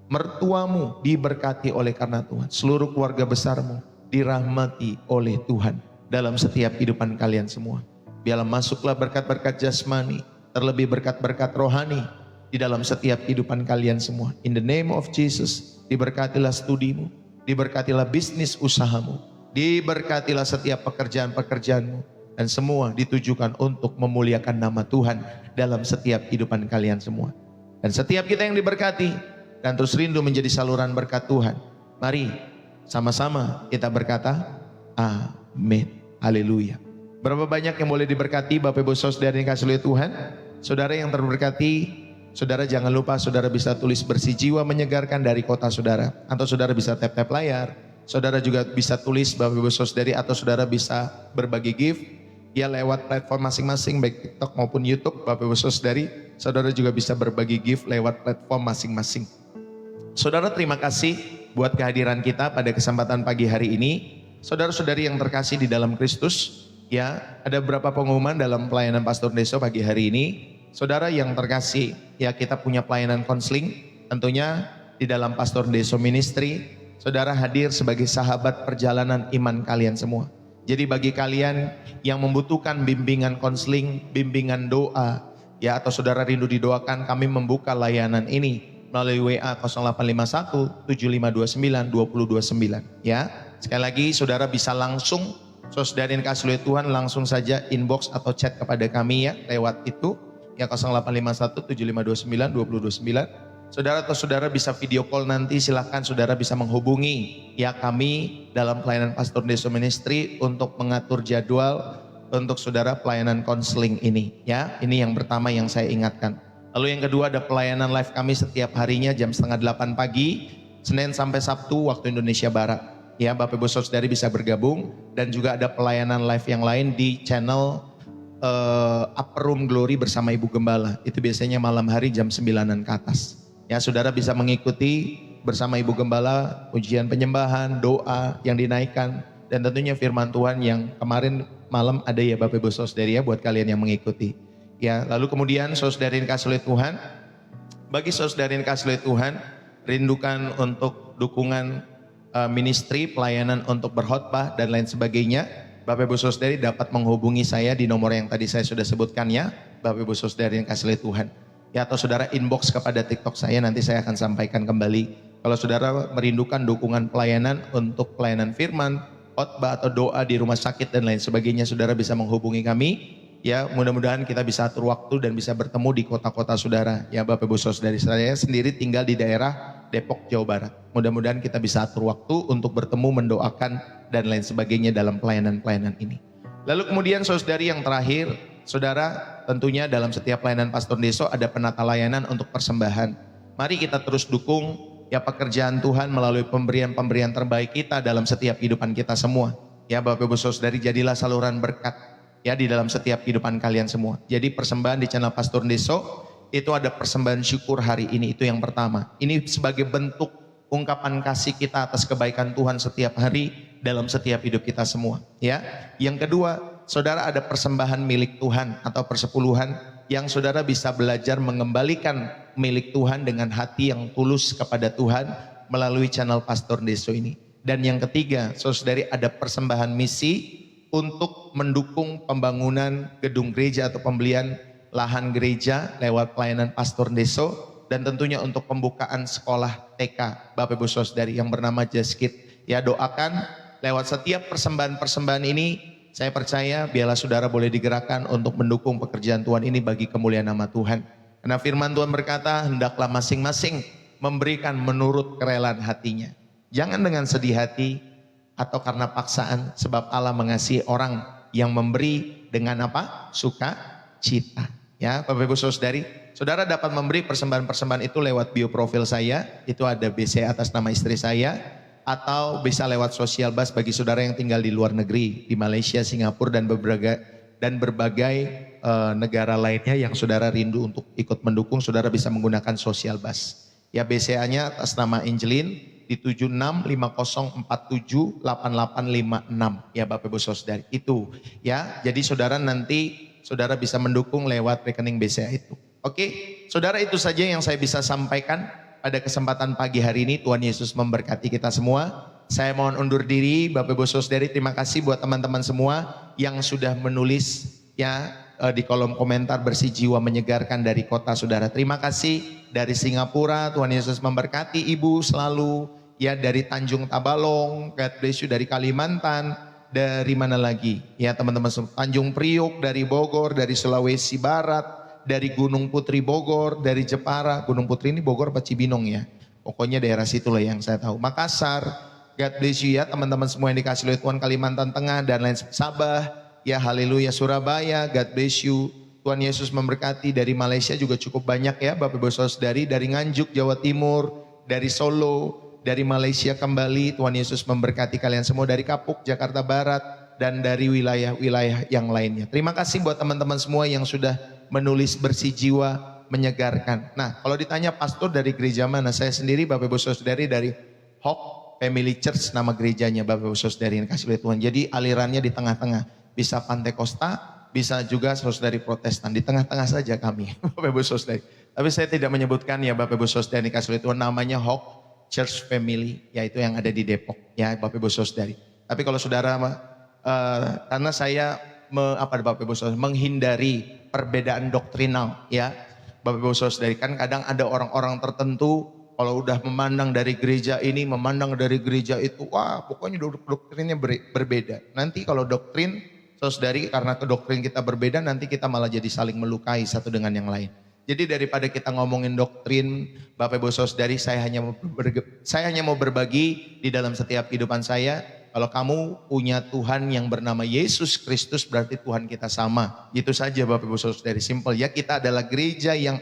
mertuamu diberkati oleh karena Tuhan, seluruh keluarga besarmu dirahmati oleh Tuhan dalam setiap kehidupan kalian semua. Biarlah masuklah berkat-berkat jasmani, terlebih berkat-berkat rohani di dalam setiap kehidupan kalian semua. In the name of Jesus, diberkatilah studimu, diberkatilah bisnis usahamu, diberkatilah setiap pekerjaan-pekerjaanmu, dan semua ditujukan untuk memuliakan nama Tuhan dalam setiap kehidupan kalian semua. Dan setiap kita yang diberkati dan terus rindu menjadi saluran berkat Tuhan, mari sama-sama kita berkata, amin, haleluya. Berapa banyak yang boleh diberkati Bapak Ibu Saudara yang dikasihi oleh Tuhan? Saudara yang terberkati, saudara jangan lupa saudara bisa tulis bersih jiwa menyegarkan dari kota saudara. Atau saudara bisa tap-tap layar. Saudara juga bisa tulis Bapak Ibu Saudari, atau saudara bisa berbagi gift ya lewat platform masing-masing, baik TikTok maupun YouTube. Bapak Ibu Saudari, saudara juga bisa berbagi gift lewat platform masing-masing. Saudara, terima kasih buat kehadiran kita pada kesempatan pagi hari ini. Saudara-saudari yang terkasih di dalam Kristus, ya, ada beberapa pengumuman dalam pelayanan Pastor Deso pagi hari ini. Saudara yang terkasih, ya, kita punya pelayanan konseling tentunya di dalam Pastor Deso Ministry. Saudara hadir sebagai sahabat perjalanan iman kalian semua. Jadi bagi kalian yang membutuhkan bimbingan konseling, bimbingan doa, ya, atau saudara rindu didoakan, kami membuka layanan ini melalui WA 0851 7529 2029, ya. Sekali lagi saudara bisa langsung, saudara yang dikasihi oleh Tuhan, langsung saja inbox atau chat kepada kami ya lewat itu ya 0851 7529 2029. Saudara atau saudara bisa video call nanti, silahkan saudara bisa menghubungi ya kami dalam pelayanan Pastor Deso Ministry untuk mengatur jadwal untuk saudara pelayanan konseling ini ya. Ini yang pertama yang saya ingatkan. Lalu yang kedua ada pelayanan live kami setiap harinya jam 7:30 pagi, Senin sampai Sabtu waktu Indonesia Barat. Ya, Bapak Ibu Saudari bisa bergabung, dan juga ada pelayanan live yang lain di channel Upper Room Glory bersama Ibu Gembala. Itu biasanya malam hari jam 9-an ke atas. Ya, saudara bisa mengikuti bersama Ibu Gembala ujian penyembahan, doa yang dinaikkan, dan tentunya firman Tuhan yang kemarin malam ada ya Bapak Ibu Saudari ya buat kalian yang mengikuti. Ya, lalu kemudian saudara yang dikasihi oleh Tuhan, bagi saudara yang dikasihi oleh Tuhan, rindukan untuk dukungan ministry, pelayanan untuk berkhotbah dan lain sebagainya. Bapak Ibu Saudari dapat menghubungi saya di nomor yang tadi saya sudah sebutkan ya, Bapak Ibu Saudari yang dikasihi oleh Tuhan. Ya, atau saudara inbox kepada TikTok saya, nanti saya akan sampaikan kembali. Kalau saudara merindukan dukungan pelayanan untuk pelayanan firman, khotbah atau doa di rumah sakit dan lain sebagainya, saudara bisa menghubungi kami. Ya, mudah-mudahan kita bisa atur waktu dan bisa bertemu di kota-kota saudara. Ya, Bapak Ibu Saudari, saya sendiri tinggal di daerah Depok, Jawa Barat. Mudah-mudahan kita bisa atur waktu untuk bertemu, mendoakan dan lain sebagainya dalam pelayanan-pelayanan ini. Lalu kemudian saudari yang terakhir, saudara, tentunya dalam setiap pelayanan Pastor Deso ada penata layanan untuk persembahan. Mari kita terus dukung ya pekerjaan Tuhan melalui pemberian-pemberian terbaik kita dalam setiap kehidupan kita semua. Ya, Bapak Ibu Saudari, jadilah saluran berkat ya di dalam setiap kehidupan kalian semua. Jadi persembahan di channel Pastor Deso itu ada persembahan syukur hari ini, itu yang pertama. Ini sebagai bentuk ungkapan kasih kita atas kebaikan Tuhan setiap hari dalam setiap hidup kita semua ya. Yang kedua, saudara ada persembahan milik Tuhan atau persepuluhan yang saudara bisa belajar mengembalikan milik Tuhan dengan hati yang tulus kepada Tuhan melalui channel Pastor Deso ini. Dan yang ketiga, saudari ada persembahan misi untuk mendukung pembangunan gedung gereja atau pembelian lahan gereja lewat pelayanan Pastor Deso. dan tentunya untuk pembukaan sekolah TK Bapak Ibu Saudari yang bernama Jaskit. Ya, doakan lewat setiap persembahan-persembahan ini, saya percaya biarlah saudara boleh digerakkan untuk mendukung pekerjaan Tuhan ini bagi kemuliaan nama Tuhan. Karena firman Tuhan berkata, hendaklah masing-masing memberikan menurut kerelaan hatinya. Jangan dengan sedih hati atau karena paksaan, sebab Allah mengasihi orang yang memberi dengan apa? Sukacita. Ya, Bapak Ibu Saudari, saudara dapat memberi persembahan-persembahan itu lewat bio profil saya, itu ada BC atas nama istri saya, atau bisa lewat sosial bus bagi saudara yang tinggal di luar negeri, di Malaysia, Singapura dan berbagai negara lainnya yang saudara rindu untuk ikut mendukung, saudara bisa menggunakan sosial bus. Ya, BCA-nya atas nama Angelin di 7650478856 ya Bapak Ibu Saudari. Itu ya. Jadi saudara nanti saudara bisa mendukung lewat rekening BCA itu. Oke, saudara, itu saja yang saya bisa sampaikan pada kesempatan pagi hari ini. Tuhan Yesus memberkati kita semua. Saya mohon undur diri Bapak Ibu Saudari. Terima kasih buat teman-teman semua yang sudah menulis ya di kolom komentar, bersih jiwa menyegarkan dari kota saudara. Terima kasih dari Singapura. Tuhan Yesus memberkati Ibu selalu. Ya, dari Tanjung Tabalong, God bless you, dari Kalimantan, dari mana lagi? Ya teman-teman, Tanjung Priok, dari Bogor, dari Sulawesi Barat, dari Gunung Putri Bogor, dari Jepara. Gunung Putri ini Bogor apa Cibinong ya? Pokoknya daerah situ lah yang saya tahu. Makassar, God bless you ya teman-teman semua yang dikasih oleh Tuhan, Kalimantan Tengah dan lain, Sabah, ya haleluya, Surabaya, God bless you. Tuhan Yesus memberkati. Dari Malaysia juga cukup banyak ya Bapak Ibu Saudari, dari Nganjuk, Jawa Timur, dari Solo, dari Malaysia kembali. Tuhan Yesus memberkati kalian semua, dari Kapuk, Jakarta Barat, dan dari wilayah-wilayah yang lainnya. Terima kasih buat teman-teman semua yang sudah menulis bersih jiwa menyegarkan. Nah, kalau ditanya pastor dari gereja mana, saya sendiri Bapak Ibu Saudari dari Hope Family Church, nama gerejanya Bapak Ibu Saudari yang kasih oleh Tuhan. Jadi alirannya di tengah-tengah, bisa Pantekosta, bisa juga saudari Protestan, di tengah-tengah saja kami Bapak Ibu Saudari. Tapi saya tidak menyebutkan ya Bapak Ibu Saudari kasih oleh Tuhan, namanya Hope Church Family, yaitu yang ada di Depok ya Bapak Ibu Saudari. Tapi kalau saudara karena saya Bapak Ibu Saudari menghindari perbedaan doktrinal ya Bapak Ibu Saudari, kan kadang ada orang-orang tertentu kalau udah memandang dari gereja ini, memandang dari gereja itu, wah pokoknya doktrinnya berbeda. Nanti kalau doktrin saudari, karena kedoktrin kita berbeda, nanti kita malah jadi saling melukai satu dengan yang lain. Jadi daripada kita ngomongin doktrin, Bapak Ibu Saudari, saya hanya mau berbagi di dalam setiap kehidupan saya. Kalau kamu punya Tuhan yang bernama Yesus Kristus, berarti Tuhan kita sama. Itu saja Bapak Ibu Saudari, simple ya. Kita adalah gereja yang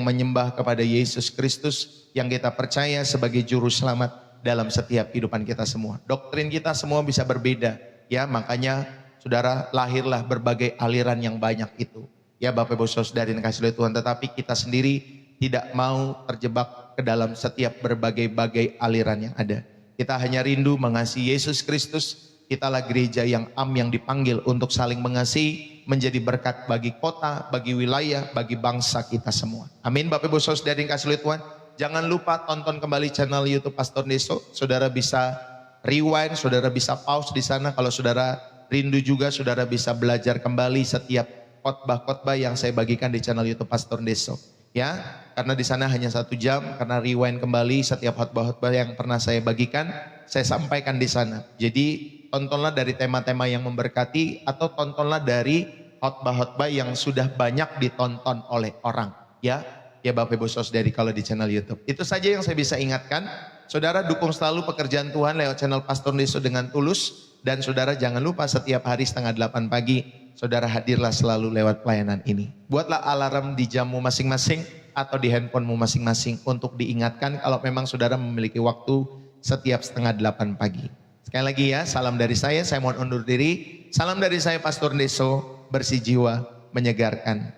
menyembah kepada Yesus Kristus, yang kita percaya sebagai juru selamat dalam setiap kehidupan kita semua. Doktrin kita semua bisa berbeda ya, makanya saudara, lahirlah berbagai aliran yang banyak itu. Ya Bapak Ibu Saudari yang kasih oleh Tuhan, tetapi kita sendiri tidak mau terjebak ke dalam setiap berbagai-bagai aliran yang ada. Kita hanya rindu mengasihi Yesus Kristus. Kitalah gereja yang dipanggil untuk saling mengasihi, menjadi berkat bagi kota, bagi wilayah, bagi bangsa kita semua. Amin Bapak Ibu Saudari yang kasih oleh Tuhan. Jangan lupa tonton kembali channel YouTube Pastor Deso. Saudara bisa rewind, saudara bisa pause di sana. Kalau saudara rindu juga, saudara bisa belajar kembali setiap khotbah-khotbah yang saya bagikan di channel YouTube Pastor Deso. Ya, karena di sana hanya 1 jam, karena rewind kembali setiap khotbah-khotbah yang pernah saya bagikan, saya sampaikan di sana. Jadi tontonlah dari tema-tema yang memberkati, atau tontonlah dari khotbah-khotbah yang sudah banyak ditonton oleh orang. Ya Bapak Ibu Saudari kalau di channel YouTube. Itu saja yang saya bisa ingatkan. Saudara dukung selalu pekerjaan Tuhan lewat channel Pastor Deso dengan tulus. Dan saudara jangan lupa setiap hari setengah 8 pagi, saudara hadirlah selalu lewat pelayanan ini. Buatlah alarm di jammu masing-masing atau di handphonemu masing-masing untuk diingatkan kalau memang saudara memiliki waktu setiap setengah 8 pagi. Sekali lagi ya, salam dari saya mohon undur diri. Salam dari saya Pastor Deso, bersih jiwa, menyegarkan.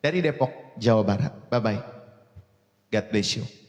Dari Depok, Jawa Barat. Bye-bye. God bless you.